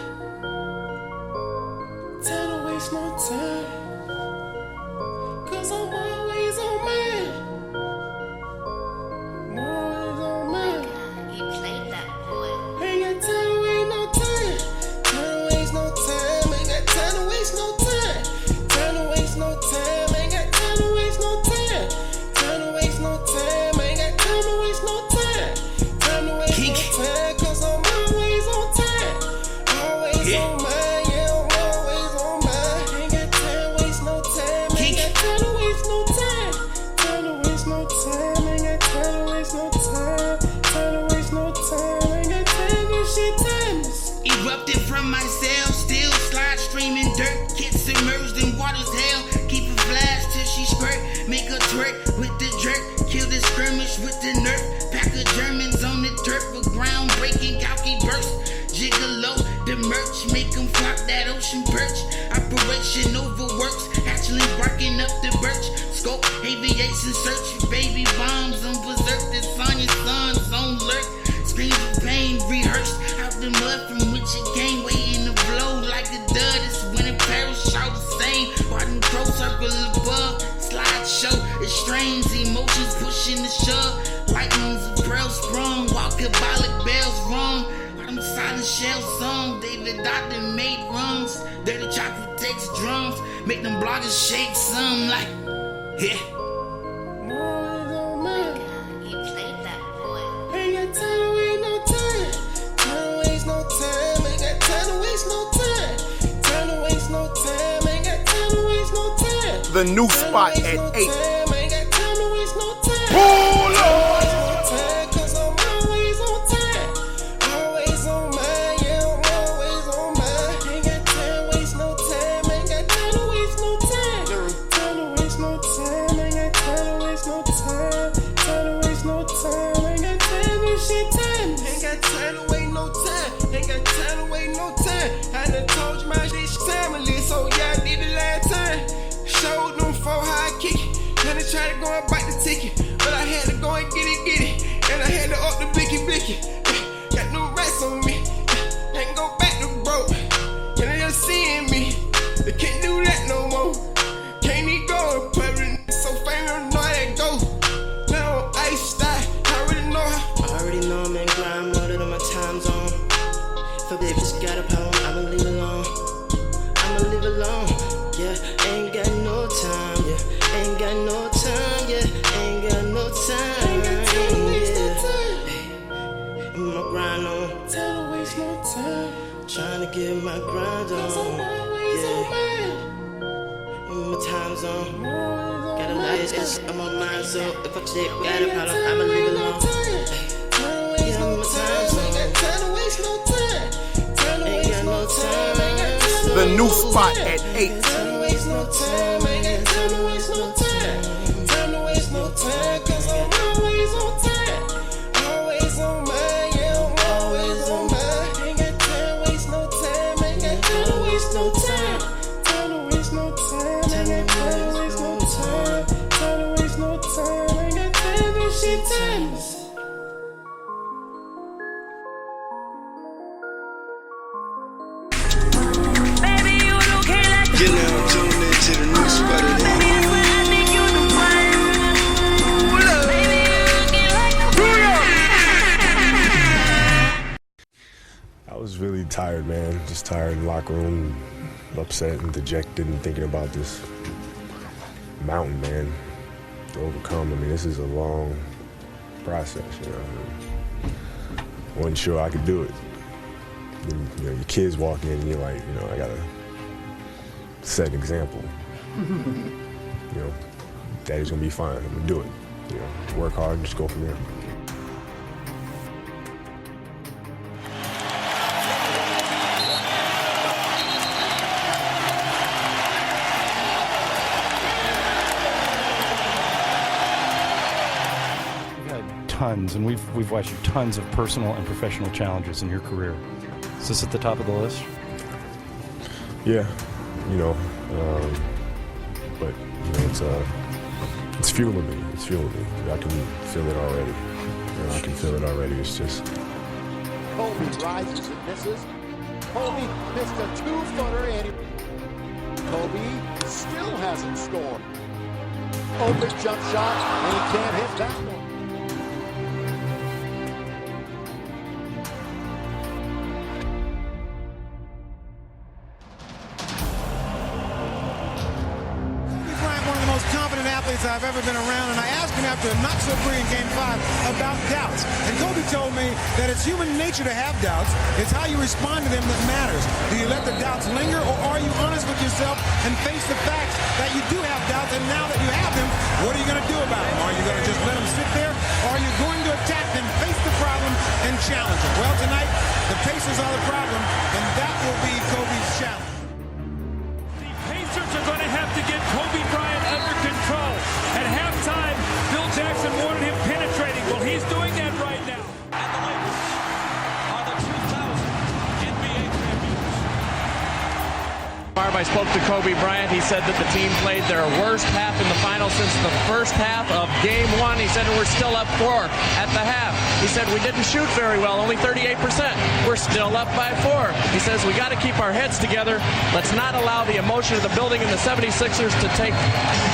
Time to waste no time. Cause I'm always on mine. I'm always on mine. You played that, boy. Ain't got time to waste no time. Time to waste no time. Ain't got time to waste no time. Time to waste no time. Ain't got time to waste no time. Time to waste no time. Ain't got time to waste no time. Time to waste no time. Cause I'm always on time. Always on mine. Yeah, I'm always on mine. Ain't got time to waste no time. Ain't got time to waste no time. Time to waste no time. Ain't got time to waste no time. Time to waste no time. Ain't got time to shit timeless. Erupted from my cell, still slide streaming dirt. Kids submerged in water's hell. Keep a flash till she squirt. Make a twerk with the jerk. Kill the skirmish with the nerf. Pack of Germans on the dirt for groundbreaking Kalki burst. Gigolo, the merch, make them flop that ocean perch. Operation overworks, actually barking up the birch. Scope, aviation search, baby bombs on berserk. The sun, your son's on lurk. Screams of pain rehearsed out the mud from which it came. Waiting to blow like a dud. It's when in Paris shout the same. Watching pro circle above. Slideshow, extremes, emotions pushing the shove. Lightnings of pearl sprung, while Kabbalic bells rung. Them silent shell song, David Doctor made runs. Dirty chocolate takes drums, make them bloggers shake some like, yeah. Always on mine. You played that, boy. Ain't got time to waste no time. Time to waste no time. Ain't got time to waste no time. Time to waste no time. Ain't got time to waste no time. The new spot at 8. Ain't got time to waste no time. Pull up. Cause I'm always on time. Always on mine. Yeah, I'm always on mine. Ain't got time to waste no time. Ain't got time to waste no time. Time to waste no time. Ain't got time to waste no time. Time to waste no time. Ain't got time to shit time. Ain't got time to wait no time. Ain't got time to wait no time. I done told you my shit family, so yeah, I did it last time. Showed them for how I kick it. Then they tried to go and bite the ticket, but I had to go and get it. And I had to up the blicky. Got new rats on me. Can't go back to broke. And they just seeing me. They can't do that no more. Can't even go in public. So famous, know how that go. Now I'm iced out. I really know I'm on mine, so if a chick got a problem, I'ma leave it alone. Give me my time, so ain't got time to waste no time. Ain't got no time, ain't got time to The new spot at 8. Time to waste no time, ain't got time to waste no time. Time to waste no time, cause I'm always on time. Always on mine, yeah, I'm always on mine. Ain't got time to waste no time, ain't got time to waste no time. Time to waste no time, ain't got time to waste no time. Time to waste no time, ain't got time to shit times. You're now tuned into the new spot at 8. I was really tired, man. Just tired in the locker room, upset and dejected and thinking about this mountain, man, to overcome. I mean, this is a long process, you know. I wasn't sure I could do it. And, you know, your kids walk in and you're like, you know, I gotta set an example. You know, Daddy's gonna be fine. I'm gonna do it. You know, work hard and just go from there. Tons, and we've watched you tons of personal and professional challenges in your career. Is this at the top of the list? Yeah, you know, but you know, it's fueling me. It's fueling me. I can feel it already. You know, I can feel it already. It's just. Kobe rises and misses. Kobe missed a 2-footer, and Kobe still hasn't scored. Open jump shot, and he can't hit that one. I've ever been around, and I asked him after a not-so-brilliant Game 5 about doubts. And Kobe told me that it's human nature to have doubts. It's how you respond to them that matters. Do you let the doubts linger, or are you honest with yourself and face the facts that you do have doubts, and now that you have them, what are you going to do about them? Are you going to just let them sit there, or are you going to attack them, face the problem, and challenge them? Well, tonight, the Pacers are the problem, and that will be Kobe's challenge. The Pacers are going to have to get Kobe Bryant under control. At halftime, Phil Jackson wanted him penetrating. Well, he's doing that right now. And the Lakers are the 2000 NBA champions. I spoke to Kobe Bryant. He said that the team played their worst half in the final since the first half of Game 1. He said we're still up 4 at the half. He said we didn't shoot very well, only 38%. We're still up by 4. He says we got to keep our heads together. Let's not allow the emotion of the building and the 76ers to take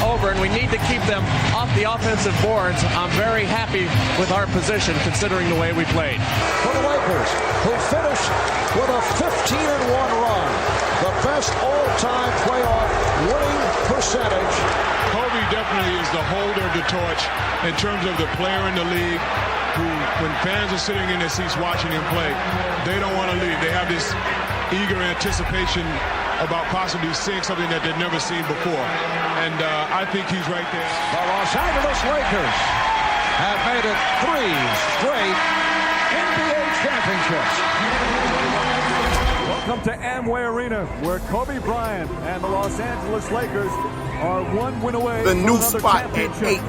over, and we need to keep them off the offensive boards. I'm very happy with our position considering the way we played. For the Lakers, who finished with a 15-1 run, the best all-time playoff winning percentage. Kobe definitely is the holder of the torch in terms of the player in the league who, when fans are sitting in their seats watching him play, they don't want to leave. They have this eager anticipation about possibly seeing something that they've never seen before. And I think he's right there. The Los Angeles Lakers have made it 3 straight NBA championships. Welcome to Amway Arena, where Kobe Bryant and the Los Angeles Lakers are 1 win away The from new another spot at championship. 8.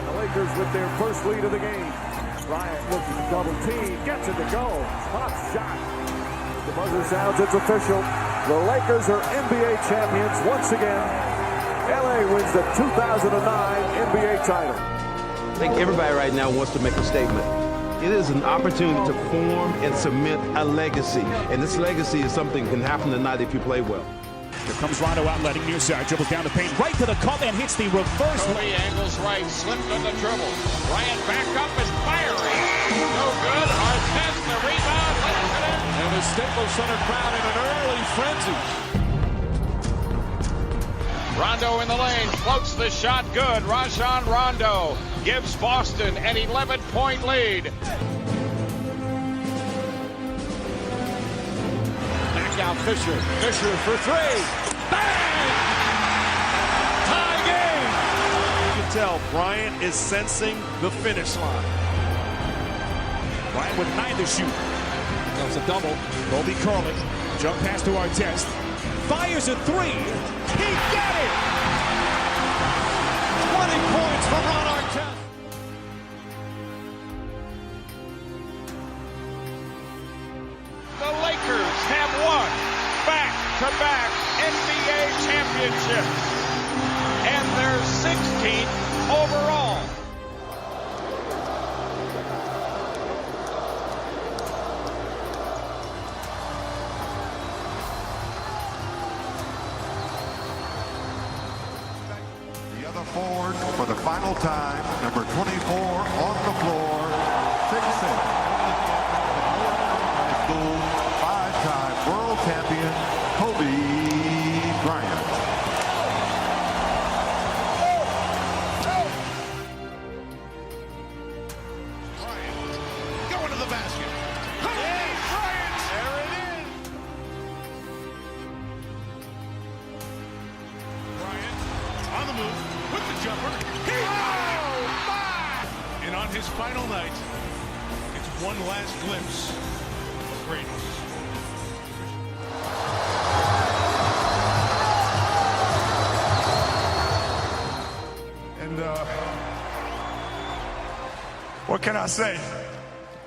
The Lakers with their first lead of the game. Bryant looks at the double team, gets it to go. Top shot. The buzzer sounds, it's official. The Lakers are NBA champions once again. LA wins the 2009 NBA title. I think everybody right now wants to make a statement. It is an opportunity to form and cement a legacy. And this legacy is something that can happen tonight if you play well. Here comes Rondo out, letting near side, dribbles down the paint, right to the cup and hits the reverse. Kobe angles right, slipped on the dribble. Bryant back up is firing. No good. Artest the rebound. And the Staples Center crowd in an early frenzy. Rondo in the lane, floats the shot good. Rajon Rondo gives Boston an 11-point lead. Back out Fisher. Fisher for 3. Bang! tell Bryant is sensing the finish line. Bryant with 9 to shoot. Comes a double. Kobe curling. Jump pass to Artest. Fires a 3. He got it! 20 points for Ron Artest. The Lakers have won back-to-back NBA championships, and they're 16th overall. The other forward for the final time, number 24 on the floor, 6'6". Five-time world champion, Kobe Bryant. Bryant going to the basket. Kobe Bryant! There it is. Bryant on the move with the jumper. And on his final night, it's one last glimpse of greatness. And what can I say?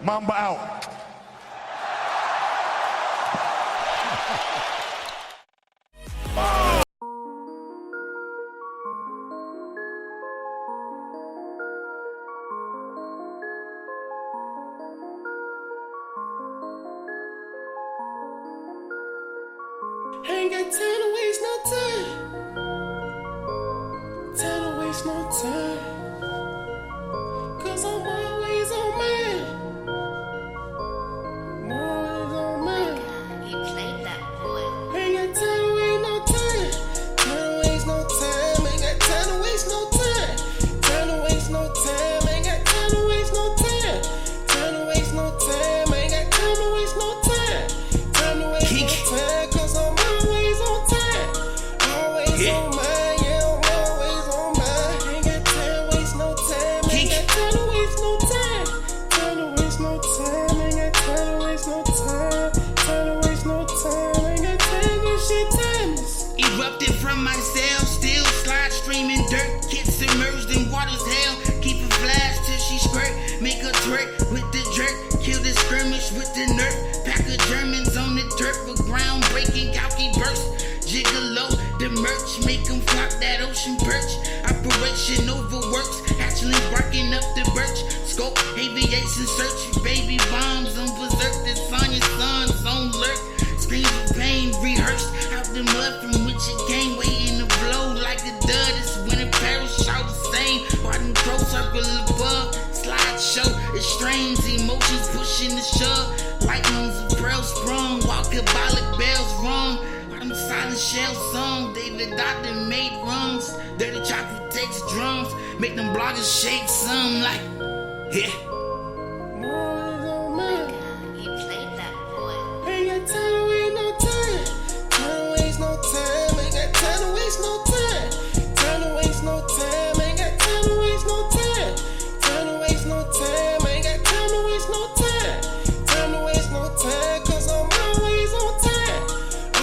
Mamba out. Ain't got time to waste no time. Time to waste no time. 'Cause I'm always on mine. I'm always on mine. You played that boy. Ain't got time to waste no time. Time to waste no time. Ain't got time to waste no time. Time to waste no time. Ain't got time to waste no time. Time to waste no time. Ain't got time to waste no time. Time to waste no time. 'Cause I'm always on time. Always on mine. Yeah, I'm always on mine. Ain't got time to waste no time. Ain't got time to waste no time. Time to waste no time. Ain't got time to waste no time. Time to waste no time. Ain't got time to shit timeless. Erupted from my cell, still slide streaming dirt. Kids submerged in water's hell. Keep a flash till she squirt. Make her twerk with the jerk. Kill the skirmish with the nerf. Pack of Germans on the dirt for groundbreaking Kalki burst. Gigolo, the merch, make them flop that ocean perch. Operation overworks, actually barking up the birch. Scope, aviation search, baby bombs on berserk. This on your son's on lurk. Screams of pain rehearsed out the mud from which it came. Waiting to blow like a dud. It's when a parachute shout the same. While them crow circle above. Slideshow, extremes, emotions pushing the shove. Lightnings of pearl sprung, while cabalic bells rung. While them silent shell song, David Doctor made runs. Dirty chocolate takes drums, make them bloggers shake some like, yeah. I'm always on mine. You played that boy. Ain't got time to waste no time. Time to waste no time. Ain't got time to waste no time. Time to waste no time. Ain't got time to waste no time. Time to waste no time. Ain't got time to waste no time. Time to waste no time. 'Cause I'm always on time.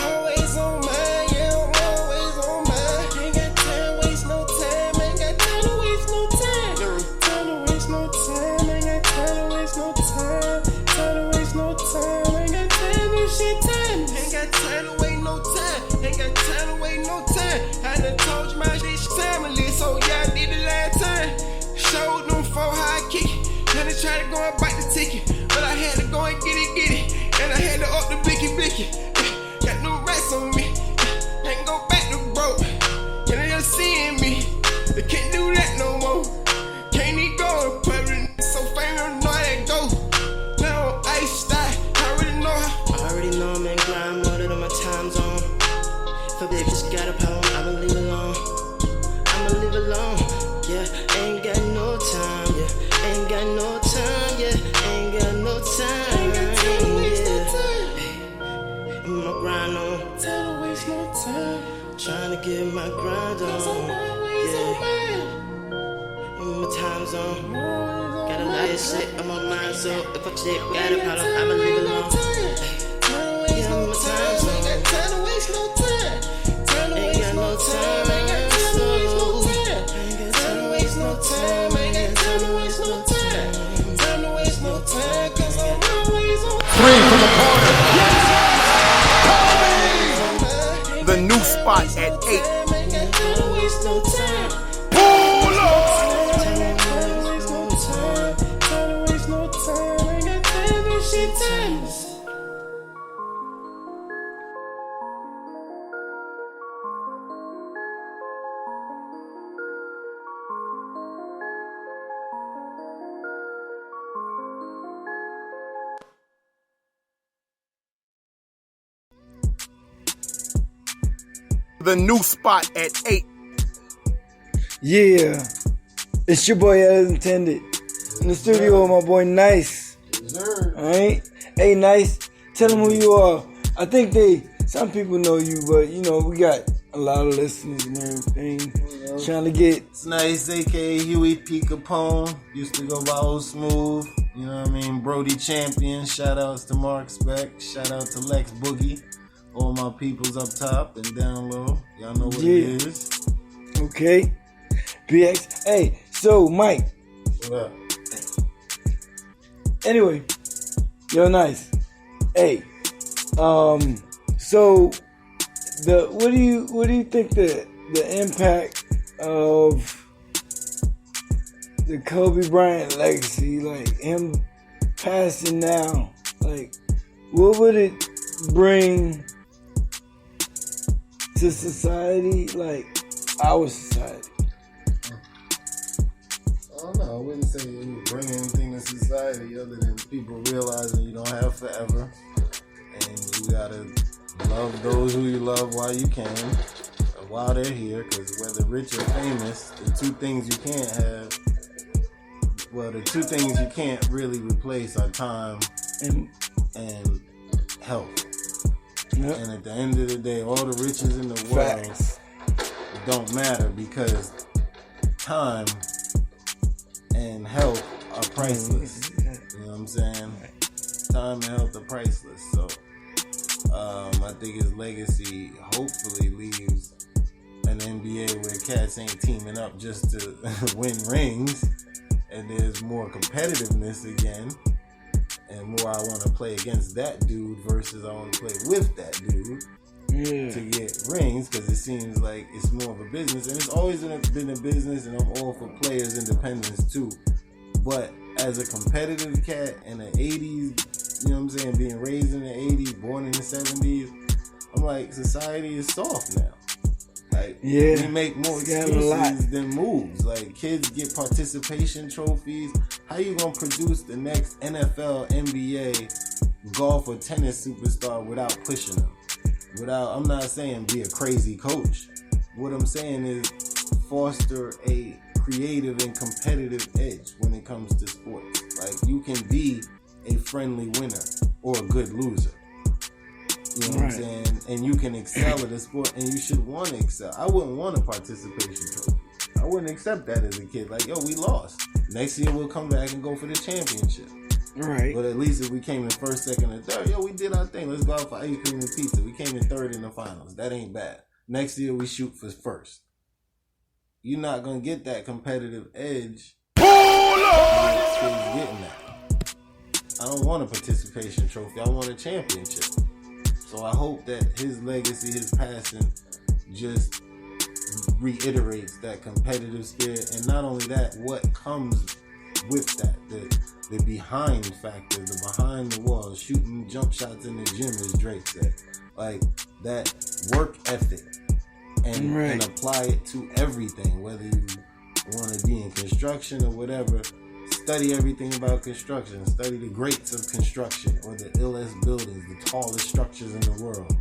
Always on mine. Yeah, I'm always on mine. Ain't got time to waste no time. Ain't got time to waste no time. Time to waste no time. Ain't got time to waste no time. Time to waste no time. Ain't got time to shit time. Ain't got time to wait no time. Ain't got time to wait no time. I done told you my shit family, so yeah, I did it last time. Showed them for how I kick it. Then they tried to go and bite the ticket, but I had to go and get it. And I had to up the blicky. Got new rats on me. Ain't go back to broke. And they just seeing me. They can't do that no more. Can't even go in public. So famous, know how that go. Now I style. I already know how. I already know I'm in grind mode on my time zone. If a bitch just got a problem, I'ma leave alone. I'ma leave alone. Yeah, ain't got no time. Yeah, ain't got no time. Yeah, ain't got no time. Ain't got time to waste no Yeah. time. I'm my grind on. Time to waste no time. Trying to get my grind on. 'Cause I'm always on mine. that shit on my mind, so if a chick got a problem, I'ma leave it alone. Give me my time, so ain't got time to waste no time. Ain't got no time, ain't got time to waste no time. Ain't got time to waste no time, ain't got time to waste no time. Time to waste no time, cause I'm always on time. Three from the corner. Yes! Kobe! The new spot at 8. Ain't got time to waste no time. Pull up! The new spot at 8. Yeah, it's your boy as intended. In the studio with my boy Nice. Alright? Hey Nice, tell them who you are. I think some people know you, but you know, we got a lot of listeners and everything. Trying to get... It's Nice, aka Huey P. Capone. Used to go by Old Smooth. You know what I mean? Brody Champion. Shout outs to Mark Speck. Shout out to Lex Boogie. All my peoples up top and down low. Y'all know what it is. Okay. BX. Hey, so Mike. What up? Anyway, yo, Nice. Hey, so what do you think the impact of the Kobe Bryant legacy, like him passing now, like what would it bring to society, like our society? I don't know. I wouldn't say it would bring anything to society other than people realizing you don't have forever, and you gotta love those who you love while you can, while they're here. Because whether rich or famous, the two things you can't have, well, the two things you can't really replace are time and health. Yep. And at the end of the day, all the riches in the world don't matter because time and health are priceless. You know what I'm saying? Time and health are priceless. So I think his legacy hopefully leaves an NBA where cats ain't teaming up just to win rings, and there's more competitiveness again, and more I want to play against that dude versus I want to play with that dude to get rings, because it seems like it's more of a business, and it's always been a business, and I'm all for players' independence too. But as a competitive cat in the 80s, you know what I'm saying, being raised in the 80s, born in the 70s, I'm like, society is soft now. Like, we make more excuses than moves. Like, kids get participation trophies. How you gonna produce the next NFL, NBA, golf or tennis superstar without pushing them? I'm not saying be a crazy coach. What I'm saying is foster a creative and competitive edge when it comes to sports. Like, you can be a friendly winner or a good loser. You know what I'm saying? And you can excel at a sport, and you should want to excel. I wouldn't want a participation trophy. I wouldn't accept that as a kid. Like, yo, we lost. Next year we'll come back and go for the championship. Right. But at least if we came in first, second, and third, yo, we did our thing. Let's go out for ice cream and pizza. We came in third in the finals. That ain't bad. Next year we shoot for first. You're not gonna get that competitive edge. Getting that. I don't want a participation trophy. I want a championship. So I hope that his legacy, his passing, just reiterates that competitive spirit, and not only that, what comes with that, the behind factor, the behind the walls, shooting jump shots in the gym, as Drake said, like that work ethic, and apply it to everything, whether you want to be in construction or whatever. Study everything about construction. Study the greats of construction, or the illest buildings, the tallest structures in the world.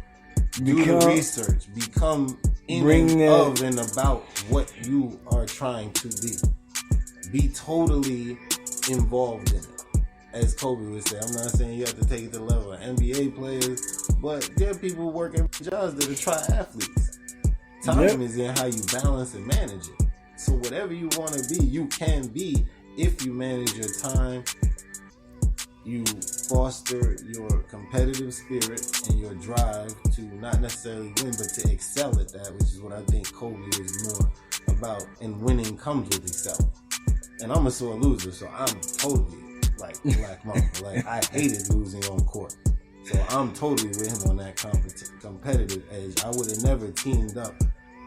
Do the research. Become in of and about what you are trying to be. Be totally involved in it. As Kobe would say, I'm not saying you have to take it to the level of NBA players, but there are people working jobs that are tri-athletes. Time is in how you balance and manage it. So whatever you want to be, you can be if you manage your time, you foster your competitive spirit and your drive to not necessarily win, but to excel at that, which is what I think Kobe is more about. And winning comes with excelling. And I'm a sore loser, so I'm totally like Black Mamba. Like, I hated losing on court. So I'm totally with him on that competitive edge. I would have never teamed up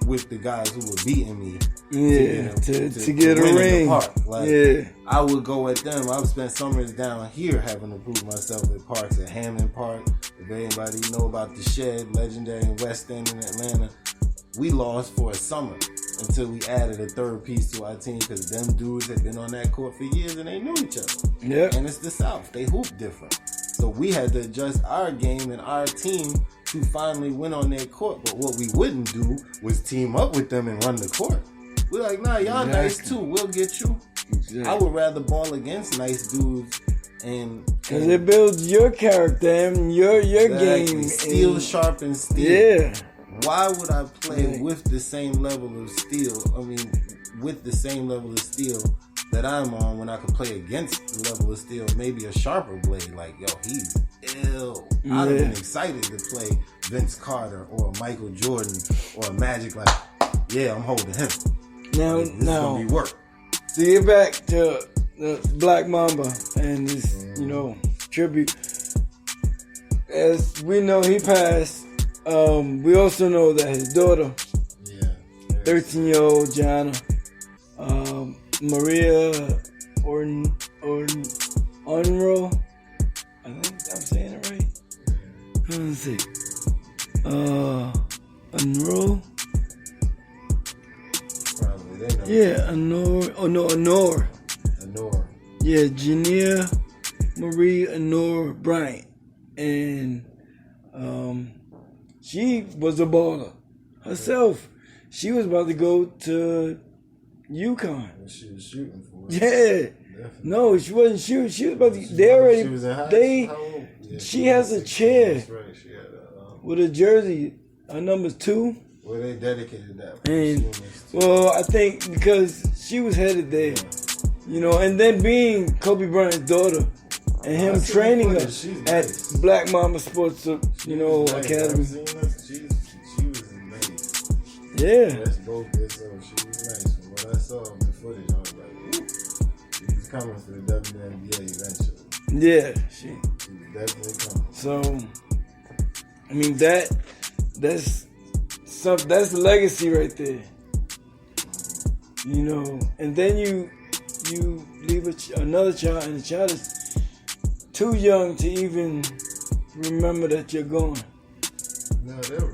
with the guys who were beating me to get a ring. Like, I would go at them. I've spent summers down here having to prove myself at parks, at Hammond Park. If anybody know about the Shed, legendary in West End in Atlanta, we lost for a summer until we added a third piece to our team, because them dudes had been on that court for years and they knew each other. Yeah. And it's the South. They hoop different. So we had to adjust our game and our team to finally win on their court. But what we wouldn't do was team up with them and run the court. We're like, nah, y'all nice too. We'll get you. Exactly. I would rather ball against nice dudes because it builds your character and your game. Steel sharpens steel. Yeah. Why would I play with the same level of steel? I mean, with the same level of steel that I'm on, when I could play against the level of steel, maybe a sharper blade. Like, yo, he's ill. I'd have been excited to play Vince Carter or Michael Jordan or Magic. Like, yeah, I'm holding him. Now, this is gonna be work. To get back to the Black Mamba and this, tribute. As we know, he passed. We also know that his daughter, 13-year-old Gianna, Maria Unro, I think I'm saying it right. Let's see. Unro. Yeah, Honor. Yeah, Jania Marie Honor Bryant. And she was a baller herself. She was about to go to UConn. She was shooting for it. Yeah. Definitely. No, she wasn't shooting. She was about to. She was in high school. She has a chair. That's right. She had with a jersey. Her number's 2. Well, they dedicated that. And well, I think because she was headed there, and then being Kobe Bryant's daughter, and him training her at Black Mamba Sports, Academy. She was amazing. Yeah. That's both good, so she was nice. From what I saw in the footage, I was like, woo. She was coming for the WNBA eventually. Yeah. She was definitely coming. So, I mean, that's the legacy right there. And then you leave another child, and the child is too young to even remember that you're gone. No, they were.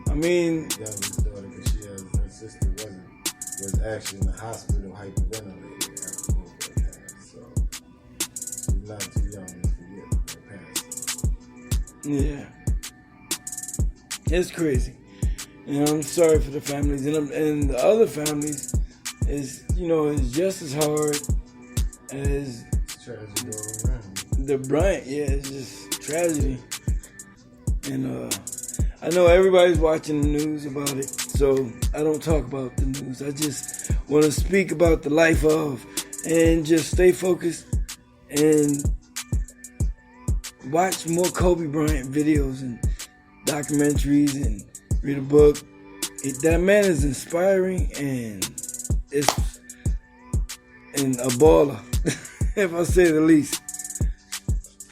I mean, youngest daughter, because her sister was actually in the hospital hyperventilating after both their parents. So she's not too young to forget her parents. Yeah, it's crazy. I'm sorry for the families, and the other families is just as hard as the Bryant. Yeah, it's just tragedy. And I know everybody's watching the news about it, so I don't talk about the news. I just want to speak about the life of, and just stay focused and watch more Kobe Bryant videos and documentaries and read a book. That man is inspiring and a baller, if I say the least.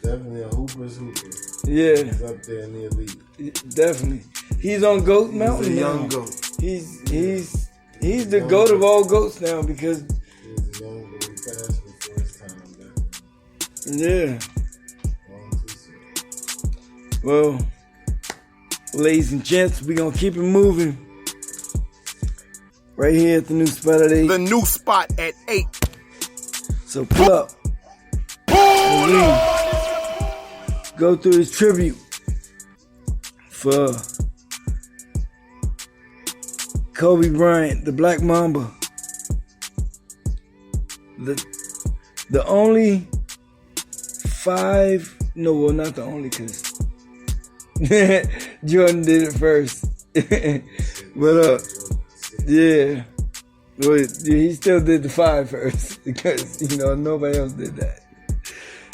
Definitely a hooper's hooper. Yeah. He's up there in the elite. Definitely. He's on Goat Mountain. He's a young now. goat. He's the goat of all goats now, because he's a young goat. He passed before his time, definitely. Yeah. Well, ladies and gents, we're going to keep it moving. Right here at the new spot at 8. The new spot at 8. So pull up. Go through this tribute for Kobe Bryant, the Black Mamba. The only 5, no, well, not the only, because Jordan did it first. But yeah, He still did the 5 first because, nobody else did that.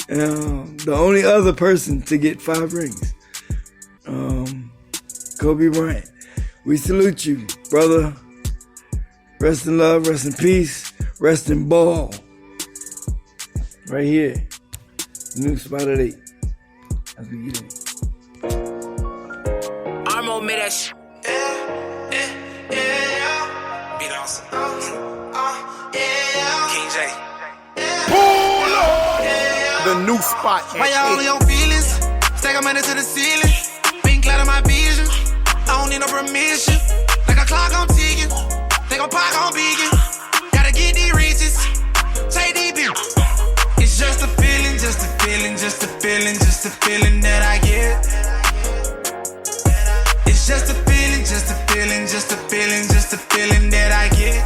The only other person to get 5 rings, Kobe Bryant. We salute you, brother. Rest in love, rest in peace, rest in ball. Right here, new spot at 8. As we get in. Armo made that shit. Beat awesome. King J. Pull up. The new spot at Why y'all 8. on your feelings? Stack them money to the ceiling. Pink cloud of my vision. I don't need no permission. Like a clock on ticking. They gon' park on beacon. Gotta get these riches. Take these bills. It's just a feeling, just a feeling, just a feeling, just a feeling that I get. It's just a feeling, just a feeling, just a feeling, just a feeling that I get.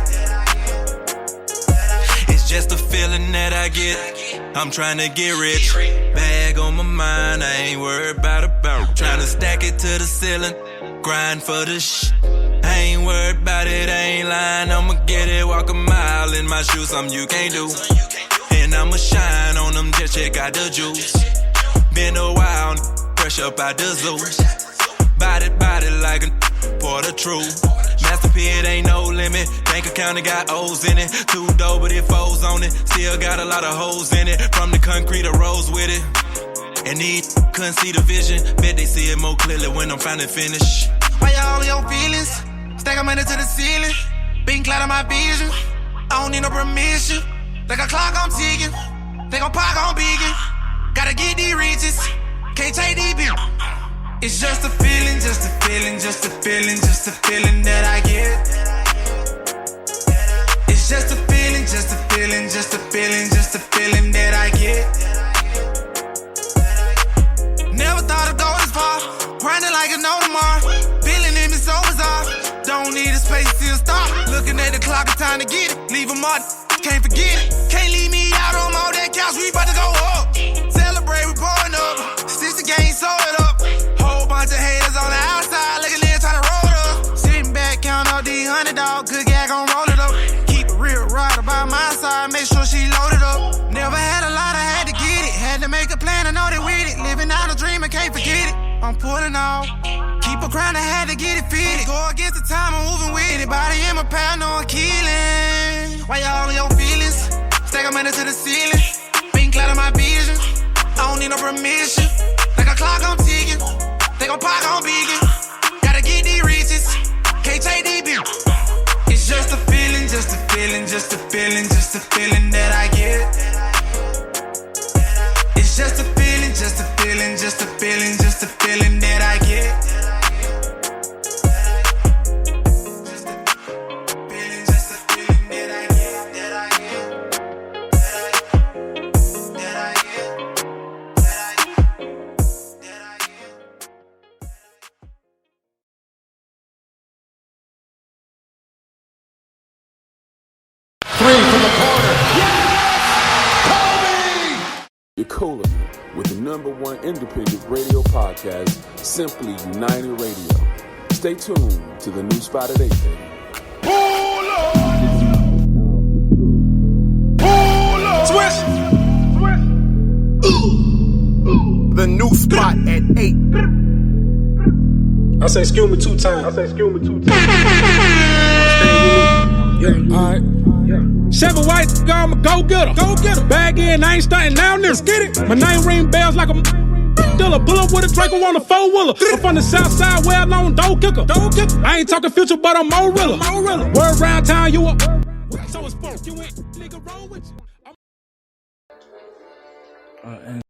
It's just a feeling that I get. I'm trying to get rich. Bag on my mind, I ain't worried about. Trying to stack it to the ceiling. Grind for the I ain't worried about it, I ain't lying. I'ma get it, walk a mile in my shoes, something you can't do. And I'ma shine on them, just check out the juice. Been a while, fresh up out the zoo. Body like a part of true. Master P, it ain't no limit. Bank account, it got O's in it. 2 dough, but it folds on it. Still got a lot of holes in it. From the concrete, I rose with it. And these couldn't see the vision. Bet they see it more clearly when I'm finally finished. Why y'all on your feelings? Stack them money to the ceiling. Pink cloud of my vision. I don't need no permission. Like a clock I'm ticking. They gon' park on beacon. Gotta get these riches. Can't take these bills. It's just a feeling, just a feeling, just a feeling, just a feeling that I get. It's just a feeling, just a feeling, just a feeling, just a feeling that I get. Never thought I'd go this far. Grinding like a no tomorrow. Feeling in me so bizarre. Don't need a space to stop. Looking at the clock, it's time to get it. Leave them all, can't forget it. Can't leave me out on all that couch, we about to go up. Celebrate, we pouring up. Since the game, sold it up. Whole bunch of haters on the outside, looking in, trying to roll it up. Sitting back, count all these $100, good guy gon' roll it up. Keep a real rider by my side, make sure she loaded up. Never had a lot, I had to get it. Had to make a plan, I know they with it. Living out a dream, I can't forget it. I'm pulling off. Keep a crown, I had to get it fitted. Go against the time, I'm moving with it. Body in my pound, no I'm killing. Why y'all on your feelings? Stack them money to the ceiling. Pink cloud of my vision. I don't need no permission. Like a clock I'm ticking. They gon' park on beacon. Gotta get these riches. Can't take these bills. It's just a feeling, just a feeling, just a feeling, just a feeling that I get. It's just a feeling, just a feeling, just a feeling, just a feeling that I get. You're cooler with the #1 independent radio podcast, Simply United Radio. Stay tuned to the new spot at 8, baby. Pull up! Pull up! Switch! The new spot at 8. I say excuse me 2 times. Yeah, alright. 7 white, I'ma go get her. Bag in, I ain't stunting now, nigga. Get it. My name ring bells like a dealer. Pull up with a Draco on a 4-wheeler. I'm from the south side, well known dough kicker. I ain't talking future, but I'm more realer. Word around town, you a. So it's fuck, you ain't nigga roll with you.